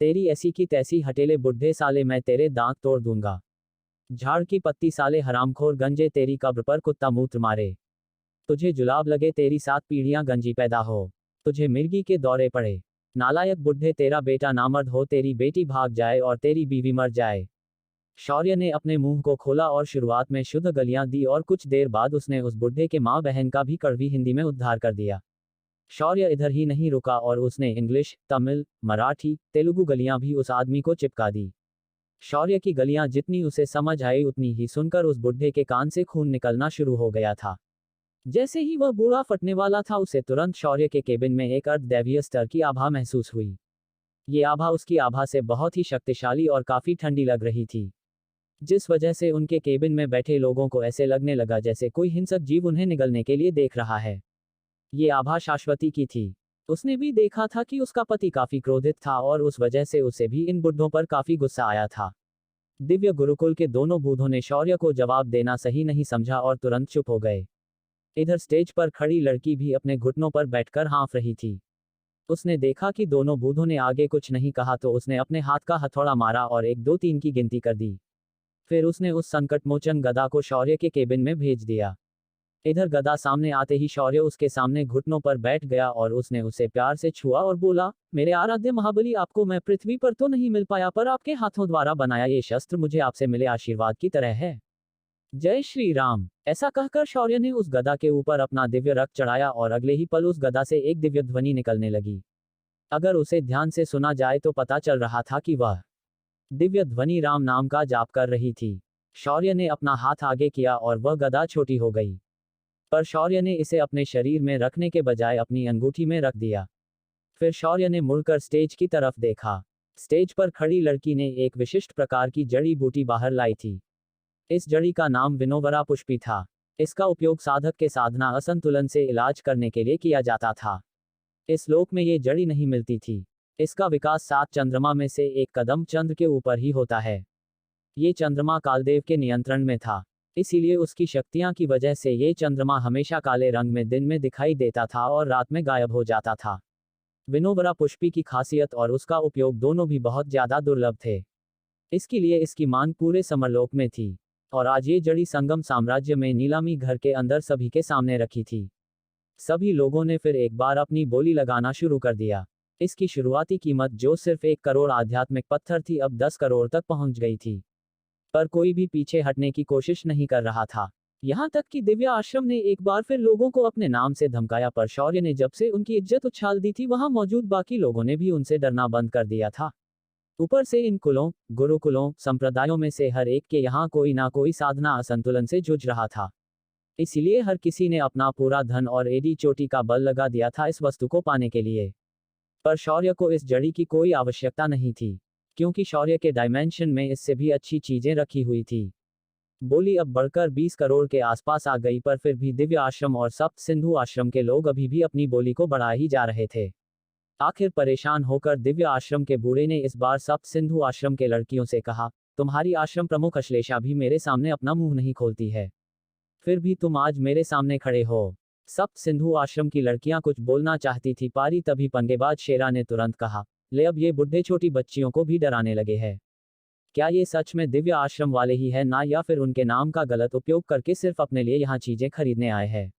[SPEAKER 3] तेरी ऐसी की तैसी हटेले बुढ़े साले, मैं तेरे दांत तोड़ दूंगा। झाड़ की पत्ती साले, हरामखोर गंजे, तेरी कब्र पर कुत्ता मूत्र मारे। तुझे जुलाब लगे, तेरी 7 पीढ़ियां गंजी पैदा हो। तुझे मिर्गी के दौरे पड़े। नालायक बुढ़े, तेरा बेटा नामर्द हो, तेरी बेटी भाग जाए और तेरी बीवी मर जाए। शौर्य ने अपने मुंह को खोला और शुरुआत में शुद्ध गलियां दी और कुछ देर बाद उसने उस बुढ़े के माँ बहन का भी कड़वी हिंदी में उद्धार कर दिया। शौर्य इधर ही नहीं रुका और उसने इंग्लिश, तमिल, मराठी, तेलुगु गलियां भी उस आदमी को चिपका दी। शौर्य की गलियां जितनी उसे समझ आई उतनी ही सुनकर उस बुढ़े के कान से खून निकलना शुरू हो गया था। जैसे ही वह बूढ़ा फटने वाला था उसे तुरंत शौर्य के केबिन में एक अर्धदैवीय स्तर की आभा महसूस हुई। ये आभा उसकी आभा से बहुत ही शक्तिशाली और काफी ठंडी लग रही थी, जिस वजह से उनके केबिन में बैठे लोगों को ऐसे लगने लगा जैसे कोई हिंसक जीव उन्हें निगलने के लिए देख रहा है। ये आभा शाश्वती की थी। उसने भी देखा था कि उसका पति काफी क्रोधित था और उस वजह से उसे भी इन बुड्ढों पर काफी गुस्सा आया था। दिव्य गुरुकुल के दोनों बूढ़ों ने शौर्य को जवाब देना सही नहीं समझा और तुरंत चुप हो गए। इधर स्टेज पर खड़ी लड़की भी अपने घुटनों पर बैठकर हाँफ रही थी। उसने देखा कि दोनों बूढ़ों ने आगे कुछ नहीं कहा तो उसने अपने हाथ का हथौड़ा मारा और 1 2 3 की गिनती कर दी। फिर उसने उस संकटमोचन गदा को शौर्य के केबिन में भेज दिया। इधर गदा सामने आते ही शौर्य उसके सामने घुटनों पर बैठ गया और उसने उसे प्यार से छुआ और बोला, मेरे आराध्य महाबली, आपको मैं पृथ्वी पर तो नहीं मिल पाया पर आपके हाथों द्वारा बनाया ये शस्त्र मुझे आपसे मिले आशीर्वाद की तरह है। जय श्री राम। ऐसा कहकर शौर्य ने उस गदा के ऊपर अपना दिव्य रक्त चढ़ाया और अगले ही पल उस गदा से एक दिव्य ध्वनि निकलने लगी। अगर उसे ध्यान से सुना जाए तो पता चल रहा था कि वह दिव्य ध्वनि राम नाम का जाप कर रही थी। शौर्य ने अपना हाथ आगे किया और वह गदा छोटी हो गई, पर शौर्य ने इसे अपने शरीर में रखने के बजाय अपनी अंगूठी में रख दिया। फिर शौर्य ने मुड़कर स्टेज की तरफ देखा। स्टेज पर खड़ी लड़की ने एक विशिष्ट प्रकार की जड़ी बूटी बाहर लाई थी। इस जड़ी का नाम विनोवरा पुष्पी था। इसका उपयोग साधक के साधना असंतुलन से इलाज करने के लिए किया जाता था। इस लोक में ये जड़ी नहीं मिलती थी। इसका विकास 7 चंद्रमा में से एक कदम चंद्र के ऊपर ही होता है। ये चंद्रमा कालदेव के नियंत्रण में था, इसीलिए उसकी शक्तियां की वजह से ये चंद्रमा हमेशा काले रंग में दिन में दिखाई देता था और रात में गायब हो जाता था। विनोवरा पुष्पी की खासियत और उसका उपयोग दोनों भी बहुत ज्यादा दुर्लभ थे, इसके लिए इसकी मांग पूरे समरलोक में थी। और आज ये जड़ी संगम साम्राज्य में नीलामी घर के अंदर सभी के सामने रखी थी। सभी लोगों ने फिर एक बार अपनी बोली लगाना शुरू कर दिया। इसकी शुरुआती कीमत जो सिर्फ 1 करोड़ आध्यात्मिक पत्थर थी अब 10 करोड़ तक पहुंच गई थी। पर कोई भी पीछे हटने की कोशिश नहीं कर रहा था। यहाँ तक कि दिव्या आश्रम ने एक बार फिर लोगों को अपने नाम से धमकाया, पर शौर्य ने जब से उनकी इज्जत उछाल दी थी वहां मौजूद बाकी लोगों ने भी उनसे डरना बंद कर दिया था। ऊपर से इन कुलों, गुरुकुलों, संप्रदायों में से हर एक के यहाँ कोई ना कोई साधना असंतुलन से जूझ रहा था। इसीलिए हर किसी ने अपना पूरा धन और एडी चोटी का बल लगा दिया था इस वस्तु को पाने के लिए। पर शौर्य को इस जड़ी की कोई आवश्यकता नहीं थी, क्योंकि शौर्य के डायमेंशन में इससे भी अच्छी चीजें रखी हुई थी। बोली अब बढ़कर 20 करोड़ के आसपास आ गई, पर फिर भी दिव्य आश्रम और सप्त सिंधु आश्रम के लोग अभी भी अपनी बोली को बढ़ाए ही जा रहे थे। आखिर परेशान होकर दिव्य आश्रम के बूढ़े ने इस बार सप्त सिंधु आश्रम के लड़कियों से कहा, तुम्हारी आश्रम प्रमुख अश्लेषा भी मेरे सामने अपना मुंह नहीं खोलती है, फिर भी तुम आज मेरे सामने खड़े हो। सप्त सिंधु आश्रम की लड़कियां कुछ बोलना चाहती थी, पारी तभी पंगेबाज शेरा ने तुरंत कहा, ले अब ये बुढ़े छोटी बच्चियों को भी डराने लगे हैं। क्या ये सच में दिव्य आश्रम वाले ही है ना, या फिर उनके नाम का गलत उपयोग करके सिर्फ अपने लिए यहाँ चीजें खरीदने आए हैं?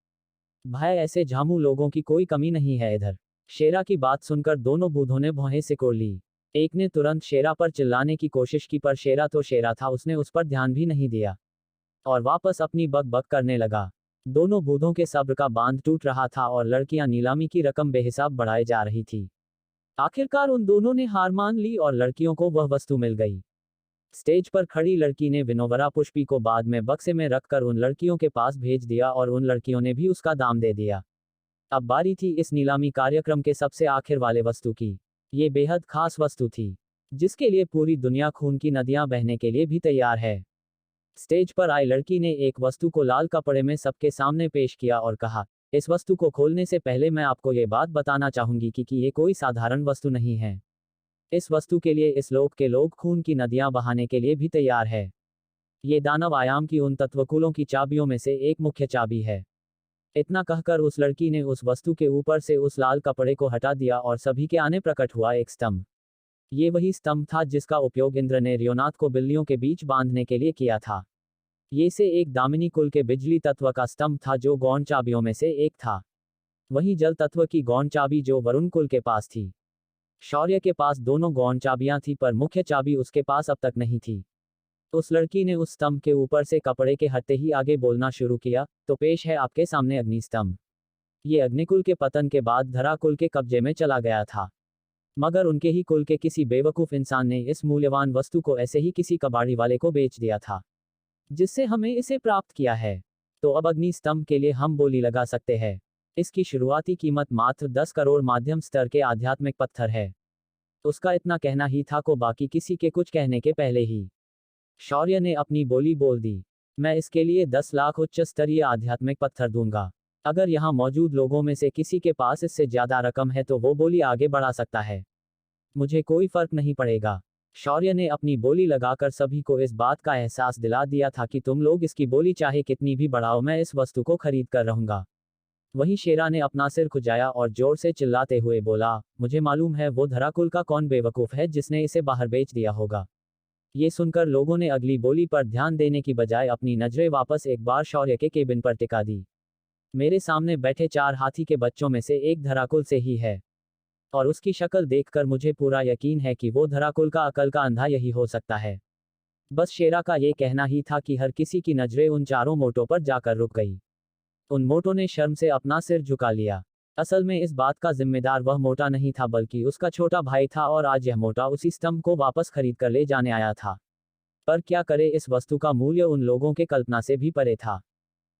[SPEAKER 3] भाई ऐसे झामू लोगों की कोई कमी नहीं है इधर। शेरा की बात सुनकर दोनों बूढ़ों ने भौहें सिकोड़ ली। एक ने तुरंत शेरा पर चिल्लाने की कोशिश की, पर शेरा तो शेरा था, उसने उस पर ध्यान भी नहीं दिया और वापस अपनी बक बक करने लगा। दोनों बूढ़ों के सब्र का बांध टूट रहा था और लड़कियां नीलामी की रकम बेहिसाब बढ़ाए जा रही थी। आखिरकार उन दोनों ने हार मान ली और लड़कियों को वह वस्तु मिल गई। स्टेज पर खड़ी लड़की ने विनोवरा पुष्पी को बाद में बक्से में रखकर उन लड़कियों के पास भेज दिया और उन लड़कियों ने भी उसका दाम दे दिया। अब बारी थी इस नीलामी कार्यक्रम के सबसे आखिर वाले वस्तु की। ये बेहद खास वस्तु थी, जिसके लिए पूरी दुनिया खून की नदियां बहने के लिए भी तैयार है। स्टेज पर आई लड़की ने एक वस्तु को लाल कपड़े में सबके सामने पेश किया और कहा, इस वस्तु को खोलने से पहले मैं आपको ये बात बताना चाहूंगी कि ये कोई साधारण वस्तु नहीं है। इस वस्तु के लिए इस लोक के लोग खून की नदियां बहाने के लिए भी तैयार है। ये दानव आयाम की उन तत्वकुलों की चाबियों में से एक मुख्य चाबी है। इतना कहकर उस लड़की ने उस वस्तु के ऊपर से उस लाल कपड़े को हटा दिया और सभी के आने प्रकट हुआ एक स्तंभ। ये वही स्तंभ था जिसका उपयोग इंद्र ने रियोनाथ को बिल्लियों के बीच बांधने के लिए किया था। ये से एक दामिनी कुल के बिजली तत्व का स्तंभ था जो गौण चाबियों में से एक था। वहीं जल तत्व की गौण चाबी जो वरुण कुल के पास थी। शौर्य के पास दोनों गौण चाबियां थी पर मुख्य चाबी उसके पास अब तक नहीं थी। उस लड़की ने उस स्तंभ के ऊपर से कपड़े के हटते ही आगे बोलना शुरू किया, तो पेश है आपके सामने अग्नि स्तंभ। ये अग्निकुल के पतन के बाद धरा कुल के कब्जे में चला गया था, मगर उनके ही कुल के किसी बेवकूफ इंसान ने इस मूल्यवान वस्तु को ऐसे ही किसी कबाड़ी वाले को बेच दिया था, जिससे हमें इसे प्राप्त किया है। तो अब अग्नि स्तंभ के लिए हम बोली लगा सकते हैं। इसकी शुरुआती कीमत मात्र 10 करोड़ माध्यम स्तर के आध्यात्मिक पत्थर है। उसका इतना कहना ही था को बाकी किसी के कुछ कहने के पहले ही शौर्य ने अपनी बोली बोल दी, मैं इसके लिए 10 लाख उच्च स्तरीय आध्यात्मिक पत्थर दूंगा। अगर यहाँ मौजूद लोगों में से किसी के पास इससे ज्यादा रकम है तो वो बोली आगे बढ़ा सकता है, मुझे कोई फर्क नहीं पड़ेगा। शौर्य ने अपनी बोली लगाकर सभी को इस बात का एहसास दिला दिया था कि तुम लोग इसकी बोली चाहे कितनी भी बढ़ाओ, मैं इस वस्तु को खरीद कर रहूंगा। वहीं शेरा ने अपना सिर खुजाया और जोर से चिल्लाते हुए बोला, मुझे मालूम है वो धराकुल का कौन बेवकूफ है जिसने इसे बाहर बेच दिया होगा। ये सुनकर लोगों ने अगली बोली पर ध्यान देने की बजाय अपनी नजरें वापस एक बार शौर्य के केबिन पर टिका दी। मेरे सामने बैठे 4 हाथी के बच्चों में से एक धराकुल से ही है, और उसकी शक्ल देखकर मुझे पूरा यकीन है कि वो धराकुल का अकल का अंधा यही हो सकता है। बस शेरा का ये कहना ही था कि हर किसी की नजरें उन चारों मोटों पर जाकर रुक गई। उन मोटों ने शर्म से अपना सिर झुका लिया। असल में इस बात का जिम्मेदार वह मोटा नहीं था बल्कि उसका छोटा भाई था, और आज यह मोटा उसी स्तंभ को वापस खरीद कर ले जाने आया था। पर क्या करे, इस वस्तु का मूल्य उन लोगों के कल्पना से भी परे था।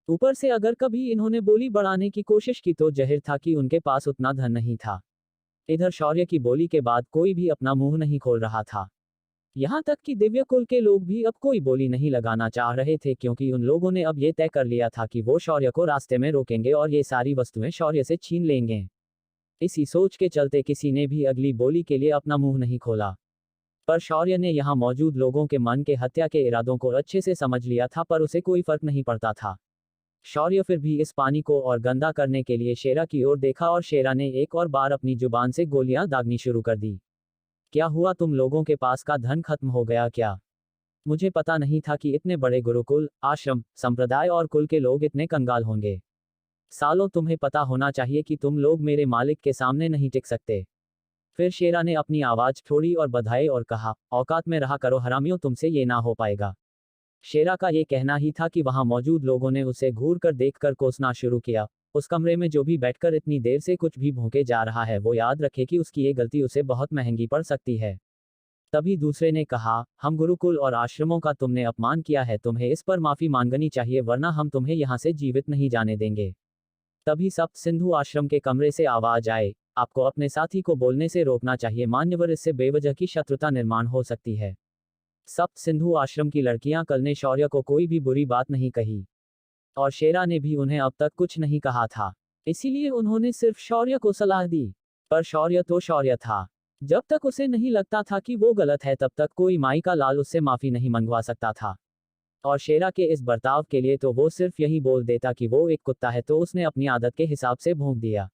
[SPEAKER 3] ऊपर से अगर कभी इन्होंने बोली बढ़ाने की कोशिश की तो जाहिर था कि उनके पास उतना धन नहीं था। इधर शौर्य की बोली के बाद कोई भी अपना मुंह नहीं खोल रहा था। यहाँ तक कि दिव्य कुल के लोग भी अब कोई बोली नहीं लगाना चाह रहे थे, क्योंकि उन लोगों ने अब ये तय कर लिया था कि वो शौर्य को रास्ते में रोकेंगे और ये सारी वस्तुएं शौर्य से छीन लेंगे। इसी सोच के चलते किसी ने भी अगली बोली के लिए अपना मुंह नहीं खोला। पर शौर्य ने यहाँ मौजूद लोगों के मन के हत्या के इरादों को अच्छे से समझ लिया था, पर उसे कोई फर्क नहीं पड़ता था। शौर्य फिर भी इस पानी को और गंदा करने के लिए शेरा की ओर देखा और शेरा ने एक और बार अपनी जुबान से गोलियां दागनी शुरू कर दी। क्या हुआ, तुम लोगों के पास का धन खत्म हो गया क्या? मुझे पता नहीं था कि इतने बड़े गुरुकुल, आश्रम, संप्रदाय और कुल के लोग इतने कंगाल होंगे। सालों, तुम्हें पता होना चाहिए कि तुम लोग मेरे मालिक के सामने नहीं टिक सकते। फिर शेरा ने अपनी आवाज छोड़ी और बधाई और कहा, औकात में रहा करो हरामियों, तुमसे ये ना हो पाएगा। शेरा का ये कहना ही था कि वहां मौजूद लोगों ने उसे घूर कर देखकर कोसना शुरू किया। उस कमरे में जो भी बैठकर इतनी देर से कुछ भी भौंके जा रहा है वो याद रखे कि उसकी ये गलती उसे बहुत महंगी पड़ सकती है। तभी दूसरे ने कहा, हम गुरुकुल और आश्रमों का तुमने अपमान किया है, तुम्हें इस पर माफी मांगनी चाहिए, वरना हम तुम्हें यहाँ से जीवित नहीं जाने देंगे। तभी सप्त सिंधु आश्रम के कमरे से आवाज आए, आपको अपने साथी को बोलने से रोकना चाहिए मान्यवर, इससे बेवजह की शत्रुता निर्माण हो सकती है। सप्त सिंधु आश्रम की लड़कियां कल ने शौर्य को कोई भी बुरी बात नहीं कही, और शेरा ने भी उन्हें अब तक कुछ नहीं कहा था, इसीलिए उन्होंने सिर्फ शौर्य को सलाह दी। पर शौर्य तो शौर्य था, जब तक उसे नहीं लगता था कि वो गलत है तब तक कोई माई का लाल उससे माफी नहीं मंगवा सकता था। और शेरा के इस बर्ताव के लिए तो वो सिर्फ यही बोल देता कि वो एक कुत्ता है, तो उसने अपनी आदत के हिसाब से भौंक दिया।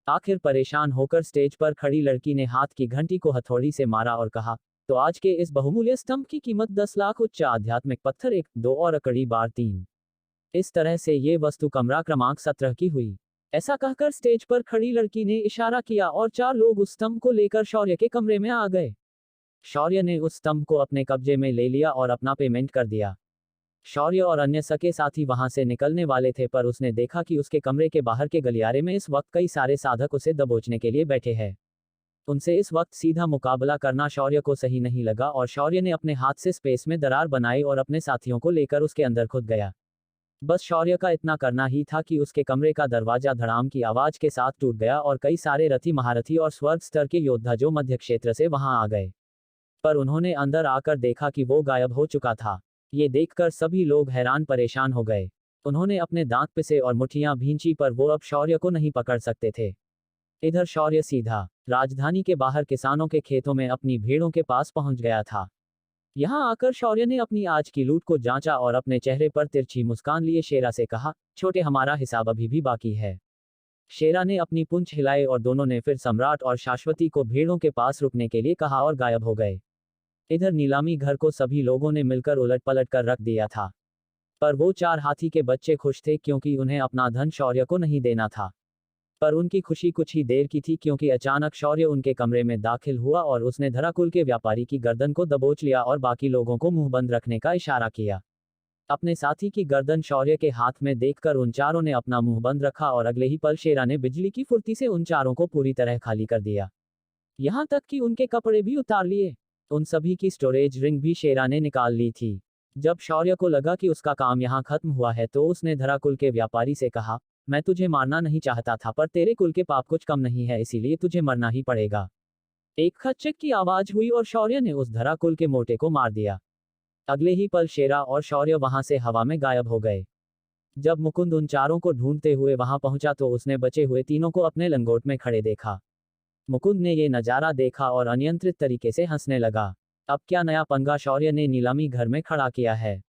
[SPEAKER 3] आखिर परेशान होकर स्टेज पर खड़ी लड़की ने हाथ की घंटी को हथौड़ी से मारा और कहा, तो आज के इस बहुमूल्य स्तंभ की कीमत 10 लाख उच्च आध्यात्मिक पत्थर 1, 2 और अकड़ी बार 3। इस तरह से ये वस्तु कमरा क्रमांक 17 की हुई। ऐसा कहकर स्टेज पर खड़ी लड़की ने इशारा किया और 4 लोग उस स्तंभ को लेकर शौर्य के कमरे में आ गए। शौर्य ने उस स्तंभ को अपने कब्जे में ले लिया और अपना पेमेंट कर दिया। शौर्य और अन्य सके साथी वहां से निकलने वाले थे, पर उसने देखा कि उसके कमरे के बाहर के गलियारे में इस वक्त कई सारे साधक उसे दबोचने के लिए बैठे हैं। उनसे इस वक्त सीधा मुकाबला करना शौर्य को सही नहीं लगा और शौर्य ने अपने हाथ से स्पेस में दरार बनाई और अपने साथियों को लेकर उसके अंदर खुद गया। बस शौर्य का इतना करना ही था कि उसके कमरे का दरवाजा धड़ाम की आवाज के साथ टूट गया और कई सारे रथी महारथी और स्वर्ग स्तर के योद्धा जो मध्य क्षेत्र से वहां आ गए। पर उन्होंने अंदर आकर देखा कि वो गायब हो चुका था। ये देखकर सभी लोग हैरान परेशान हो गए। उन्होंने अपने दांत पिसे और मुठ्ठियां भींची पर वो अब शौर्य को नहीं पकड़ सकते थे। इधर शौर्य सीधा राजधानी के बाहर किसानों के खेतों में अपनी भेड़ों के पास पहुंच गया था। यहां आकर शौर्य ने अपनी आज की लूट को जांचा और अपने चेहरे पर तिरछी मुस्कान लिए शेरा से कहा, छोटे हमारा हिसाब अभी भी बाकी है। शेरा ने अपनी पूंछ हिलाई और दोनों ने फिर सम्राट और शाश्वती को भेड़ों के पास रुकने के लिए कहा और गायब हो गए। इधर नीलामी घर को सभी लोगों ने मिलकर उलट पलट कर रख दिया था। पर वो 4 हाथी के बच्चे खुश थे क्योंकि उन्हें अपना धन शौर्य को नहीं देना था। पर उनकी खुशी कुछ ही देर की थी क्योंकि अचानक शौर्य उनके कमरे में दाखिल हुआ और उसने धराकुल के व्यापारी की गर्दन को दबोच लिया और बाकी लोगों को मुंह बंद रखने का इशारा किया। अपने साथी की गर्दन शौर्य के हाथ में देखकर उन चारों ने अपना मुंह बंद रखा और अगले ही पल शेरा ने बिजली की फुर्ती से उन चारों को पूरी तरह खाली कर दिया। यहां तक कि उनके कपड़े भी उतार लिए। उन सभी की स्टोरेज रिंग भी शेरा ने निकाल ली थी। जब शौर्य को लगा कि उसका काम यहां खत्म हुआ है तो उसने धराकुल के व्यापारी से कहा, मैं तुझे मारना नहीं चाहता था पर तेरे कुल के पाप कुछ कम नहीं है इसीलिए तुझे मरना ही पड़ेगा। एक खच्चक की आवाज हुई और शौर्य ने उस धराकुल के मोटे को मार दिया। अगले ही पल शेरा और शौर्य वहां से हवा में गायब हो गए। जब मुकुंद उन चारों को ढूंढते हुए वहां पहुंचा तो उसने बचे हुए तीनों को अपने लंगोट में खड़े देखा। मुकुंद ने ये नजारा देखा और अनियंत्रित तरीके से हंसने लगा। अब क्या नया पंगा शौर्य ने नीलामी घर में खड़ा किया है?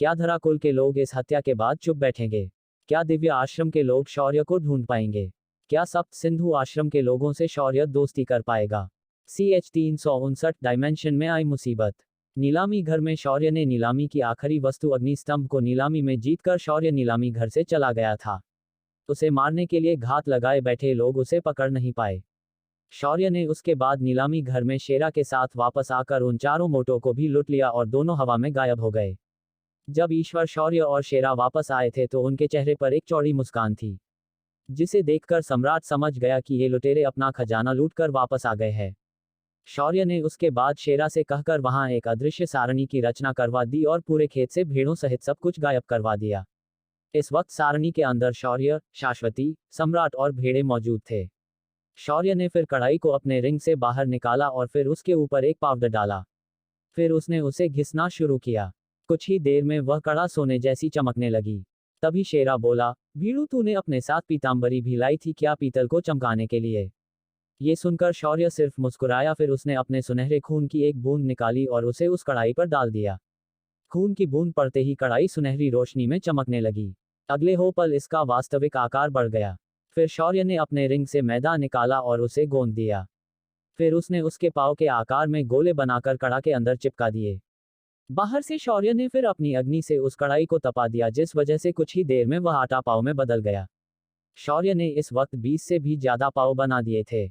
[SPEAKER 3] क्या धराकुल के लोग इस हत्या के बाद चुप बैठेंगे? क्या दिव्य आश्रम के लोग शौर्य को ढूंढ पाएंगे? क्या सप्त सिंधु आश्रम के लोगों से शौर्य दोस्ती कर पाएगा? CH 359 डायमेंशन में आई मुसीबत। नीलामी घर में शौर्य ने नीलामी की आखिरी वस्तु अग्नि स्तंभ को नीलामी में जीतकर शौर्य नीलामी घर से चला गया था। उसे मारने के लिए घात लगाए बैठे लोग उसे पकड़ नहीं पाए। शौर्य ने उसके बाद नीलामी घर में शेरा के साथ वापस आकर उन चारों मोटों को भी लूट लिया और दोनों हवा में गायब हो गए। जब ईश्वर शौर्य और शेरा वापस आए थे तो उनके चेहरे पर एक चौड़ी मुस्कान थी, जिसे देखकर सम्राट समझ गया कि ये लुटेरे अपना खजाना लूटकर वापस आ गए हैं। शौर्य ने उसके बाद शेरा से कहकर वहां एक अदृश्य सारणी की रचना करवा दी और पूरे खेत से भेड़ों सहित सब कुछ गायब करवा दिया। इस वक्त सारणी के अंदर शौर्य, शाश्वती, सम्राट और भेड़े मौजूद थे। शौर्य ने फिर कढ़ाई को अपने रिंग से बाहर निकाला और फिर उसके ऊपर एक पाउडर डाला। फिर उसने उसे घिसना शुरू किया। कुछ ही देर में वह कड़ा सोने जैसी चमकने लगी। तभी शेरा बोला, भीड़ू तूने अपने साथ पीतांबरी भी लाई थी क्या पीतल को चमकाने के लिए? ये सुनकर शौर्य सिर्फ मुस्कुराया। फिर उसने अपने सुनहरे खून की एक बूंद निकाली और उसे उस कढ़ाई पर डाल दिया। खून की बूंद पड़ते ही कढ़ाई सुनहरी रोशनी में चमकने लगी। अगले हो पल इसका वास्तविक आकार बढ़ गया। फिर शौर्य ने अपने रिंग से मैदा निकाला और उसे गोंद दिया। फिर उसने उसके पाँव के आकार में गोले बनाकर कड़ा के अंदर चिपका दिए। बाहर से शौर्य ने फिर अपनी अग्नि से उस कढ़ाई को तपा दिया जिस वजह से कुछ ही देर में वह आटा पाव में बदल गया। शौर्य ने इस वक्त 20 से भी ज्यादा पाव बना दिए थे।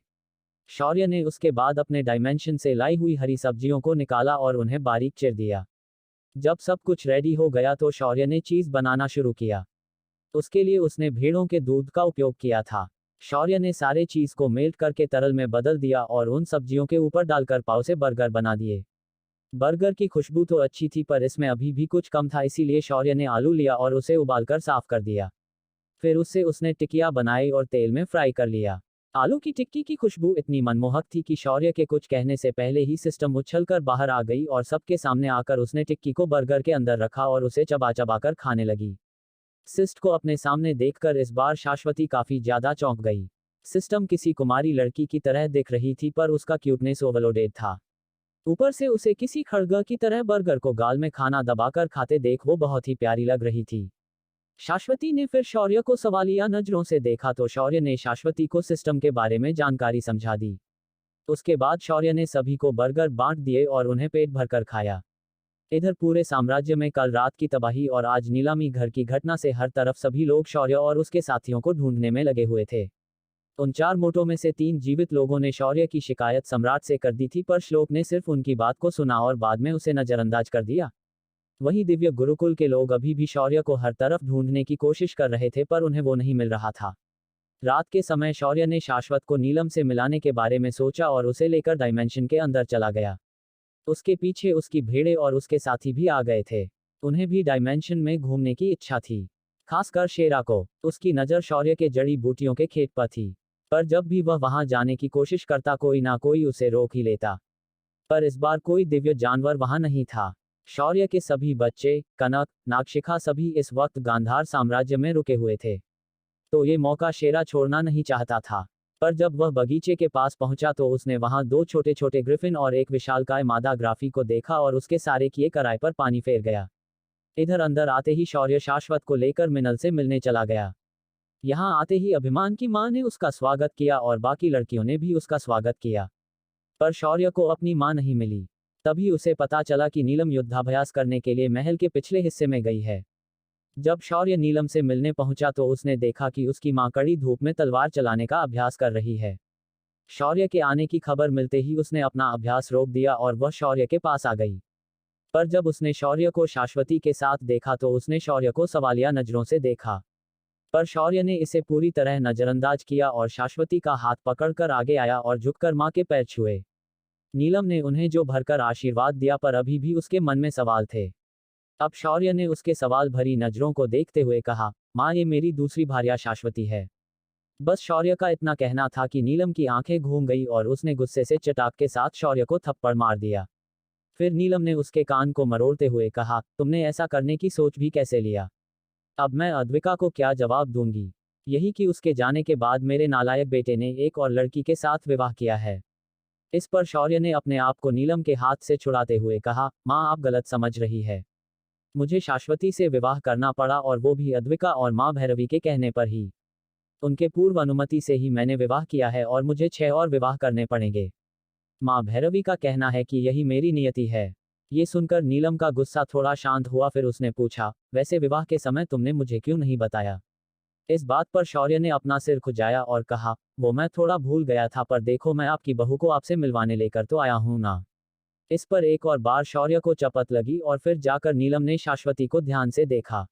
[SPEAKER 3] शौर्य ने उसके बाद अपने डायमेंशन से लाई हुई हरी सब्जियों को निकाला और उन्हें बारीक चीर दिया। जब सब कुछ रेडी हो गया तो शौर्य ने चीज बनाना शुरू किया। उसके लिए उसने भेड़ों के दूध का उपयोग किया था। शौर्य ने सारे चीज को मेल्ट करके तरल में बदल दिया और उन सब्जियों के ऊपर डालकर पाव से बर्गर बना दिए। बर्गर की खुशबू तो अच्छी थी पर इसमें अभी भी कुछ कम था, इसीलिए शौर्य ने आलू लिया और उसे उबालकर साफ कर दिया। फिर उससे उसने टिकिया बनाई और तेल में फ्राई कर लिया। आलू की टिक्की की खुशबू इतनी मनमोहक थी कि शौर्य के कुछ कहने से पहले ही सिस्टम उछलकर बाहर आ गई और सबके सामने आकर उसने टिक्की को बर्गर के अंदर रखा और उसे चबा चबा कर खाने लगी। सिस्ट को अपने सामने देखकर इस बार शाश्वती काफी ज्यादा चौंक गई। सिस्टम किसी कुमारी लड़की की तरह दिख रही थी पर उसका क्यूटनेस ओवरलोडेड था। ऊपर से उसे किसी खड़गा की तरह बर्गर को गाल में खाना दबाकर खाते देख वो बहुत ही प्यारी लग रही थी। शाश्वती ने फिर शौर्य को सवालिया नजरों से देखा तो शौर्य ने शाश्वती को सिस्टम के बारे में जानकारी समझा दी। उसके बाद शौर्य ने सभी को बर्गर बांट दिए और उन्हें पेट भरकर खाया। इधर पूरे साम्राज्य में कल रात की तबाही और आज नीलामी घर की घटना से हर तरफ सभी लोग शौर्य और उसके साथियों को ढूंढने में लगे हुए थे। उन 4 मोटों में से 3 जीवित लोगों ने शौर्य की शिकायत सम्राट से कर दी थी पर श्लोक ने सिर्फ उनकी बात को सुना और बाद में उसे नजरअंदाज कर दिया। वहीं दिव्य गुरुकुल के लोग अभी भी शौर्य को हर तरफ ढूंढने की कोशिश कर रहे थे पर उन्हें वो नहीं मिल रहा था। रात के समय शौर्य ने शाश्वत को नीलम से मिलाने के बारे में सोचा और उसे लेकर डायमेंशन के अंदर चला गया। उसके पीछे उसकी भेड़ें और उसके साथी भी आ गए थे। उन्हें भी डायमेंशन में घूमने की इच्छा थी, खासकर शेरा को। उसकी नज़र शौर्य के जड़ी बूटियों के खेत पर थी, पर जब भी वह वहां जाने की कोशिश करता कोई ना कोई उसे रोक ही लेता। पर इस बार कोई दिव्य जानवर वहां नहीं था। शौर्य के सभी बच्चे, कनक, नागशिखा सभी इस वक्त गांधार साम्राज्य में रुके हुए थे। तो ये मौका शेरा छोड़ना नहीं चाहता था। पर जब वह बगीचे के पास पहुंचा तो उसने वहां दो छोटे छोटे ग्रिफिन और एक विशालकाय मादा ग्राफी को देखा और उसके सारे किए कराए पर पानी फेर गया। इधर अंदर आते ही शौर्य शाश्वत को लेकर मिनल से मिलने चला गया। यहाँ आते ही अभिमान की मां ने उसका स्वागत किया और बाकी लड़कियों ने भी उसका स्वागत किया। पर शौर्य को अपनी मां नहीं मिली। तभी उसे पता चला कि नीलम युद्धाभ्यास करने के लिए महल के पिछले हिस्से में गई है। जब शौर्य नीलम से मिलने पहुंचा तो उसने देखा कि उसकी मां कड़ी धूप में तलवार चलाने का अभ्यास कर रही है। शौर्य के आने की खबर मिलते ही उसने अपना अभ्यास रोक दिया और वह शौर्य के पास आ गई। पर जब उसने शौर्य को शाश्वती के साथ देखा तो उसने शौर्य को सवालिया नजरों से देखा। पर शौर्य ने इसे पूरी तरह नजरअंदाज किया और शाश्वती का हाथ पकड़कर आगे आया और झुककर मां के पैर छुए। नीलम ने उन्हें जो भरकर आशीर्वाद दिया, पर अभी भी उसके मन में सवाल थे। अब शौर्य ने उसके सवाल भरी नजरों को देखते हुए कहा, मां, ये मेरी दूसरी भार्या शाश्वती है। बस शौर्य का इतना कहना था कि नीलम की आंखें घूम गई और उसने गुस्से से चटाक के साथ शौर्य को थप्पड़ मार दिया। फिर नीलम ने उसके कान को मरोड़ते हुए कहा, तुमने ऐसा करने की सोच भी कैसे लिया? अब मैं अद्विका को क्या जवाब दूंगी? यही कि उसके जाने के बाद मेरे नालायक बेटे ने एक और लड़की के साथ विवाह किया है। इस पर शौर्य ने अपने आप को नीलम के हाथ से छुड़ाते हुए कहा, मां, आप गलत समझ रही है। मुझे शाश्वती से विवाह करना पड़ा और वो भी अद्विका और मां भैरवी के कहने पर ही। उनके पूर्व अनुमति से ही मैंने विवाह किया है और मुझे 6 और विवाह करने पड़ेंगे। मां भैरवी का कहना है कि यही मेरी नियति है। ये सुनकर नीलम का गुस्सा थोड़ा शांत हुआ। फिर उसने पूछा, वैसे विवाह के समय तुमने मुझे क्यों नहीं बताया? इस बात पर शौर्य ने अपना सिर खुजाया और कहा, वो मैं थोड़ा भूल गया था, पर देखो मैं आपकी बहू को आपसे मिलवाने लेकर तो आया हूं ना। इस पर एक और बार शौर्य को चपत लगी और फिर जाकर नीलम ने शाश्वती को ध्यान से देखा।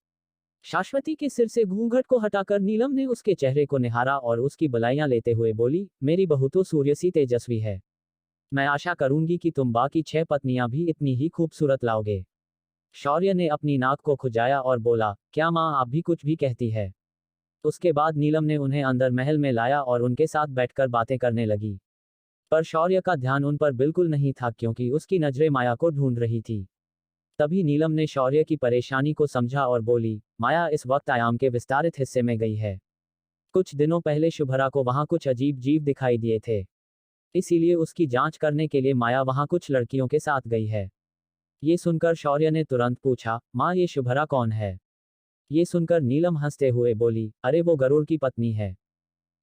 [SPEAKER 3] शाश्वती के सिर से घूंघट को हटाकर नीलम ने उसके चेहरे को निहारा और उसकी बलाइयां लेते हुए बोली, मेरी बहू तो सूर्य सी तेजस्वी है। मैं आशा करूंगी कि तुम बाकी 6 पत्नियां भी इतनी ही खूबसूरत लाओगे। शौर्य ने अपनी नाक को खुजाया और बोला, क्या मां, आप भी कुछ भी कहती है? उसके बाद नीलम ने उन्हें अंदर महल में लाया और उनके साथ बैठकर बातें करने लगी। पर शौर्य का ध्यान उन पर बिल्कुल नहीं था, क्योंकि उसकी नजरें माया को ढूंढ रही थी। तभी नीलम ने शौर्य की परेशानी को समझा और बोली, माया इस वक्त आयाम के विस्तारित हिस्से में गई है। कुछ दिनों पहले शुभरा को वहां कुछ अजीब जीव दिखाई दिए थे, इसीलिए उसकी जांच करने के लिए माया वहां कुछ लड़कियों के साथ गई है। ये सुनकर शौर्य ने तुरंत पूछा, मां, ये शुभरा कौन है? ये सुनकर नीलम हंसते हुए बोली, अरे वो गरुड़ की पत्नी है।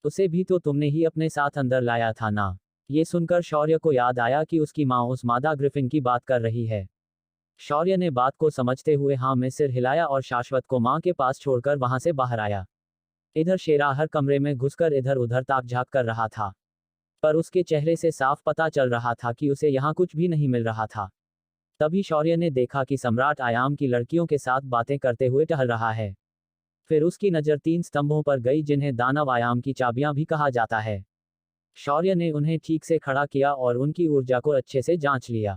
[SPEAKER 3] उसे भी तो तुमने ही अपने साथ अंदर लाया था ना। ये सुनकर शौर्य को याद आया कि उसकी मां उस मादा ग्रिफिन की बात कर रही है। शौर्य ने बात को समझते हुए हाँ में सिर हिलाया और शाश्वत को मां के पास छोड़कर वहां से बाहर आया। इधर शेरा हर कमरे में घुसकर इधर उधर ताक झांक कर रहा था, पर उसके चेहरे से साफ पता चल रहा था कि उसे यहाँ कुछ भी नहीं मिल रहा था। तभी शौर्य ने देखा कि सम्राट आयाम की लड़कियों के साथ बातें करते हुए टहल रहा है। फिर उसकी नज़र 3 स्तंभों पर गई, जिन्हें दानव आयाम की चाबियां भी कहा जाता है। शौर्य ने उन्हें ठीक से खड़ा किया और उनकी ऊर्जा को अच्छे से जांच लिया।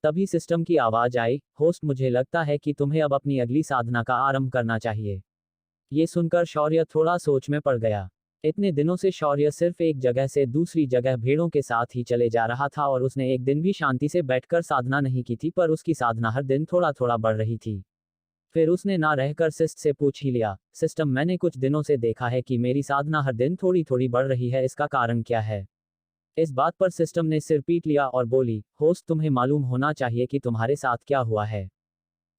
[SPEAKER 3] तभी सिस्टम की आवाज आई, होस्ट, मुझे लगता है कि तुम्हें अब अपनी अगली साधना का आरंभ करना चाहिए। ये सुनकर शौर्य थोड़ा सोच में पड़ गया। इतने दिनों से शौर्य सिर्फ एक जगह से दूसरी जगह भेड़ों के साथ ही चले जा रहा था और उसने एक दिन भी शांति से बैठकर साधना नहीं की थी, पर उसकी साधना हर दिन थोड़ा थोड़ा बढ़ रही थी। फिर उसने ना रहकर सिस्ट से पूछ ही लिया, सिस्टम, मैंने कुछ दिनों से देखा है कि मेरी साधना हर दिन थोड़ी थोड़ी बढ़ रही है, इसका कारण क्या है? इस बात पर सिस्टम ने सिर पीट लिया और बोली, होस्ट, तुम्हें मालूम होना चाहिए कि तुम्हारे साथ क्या हुआ है।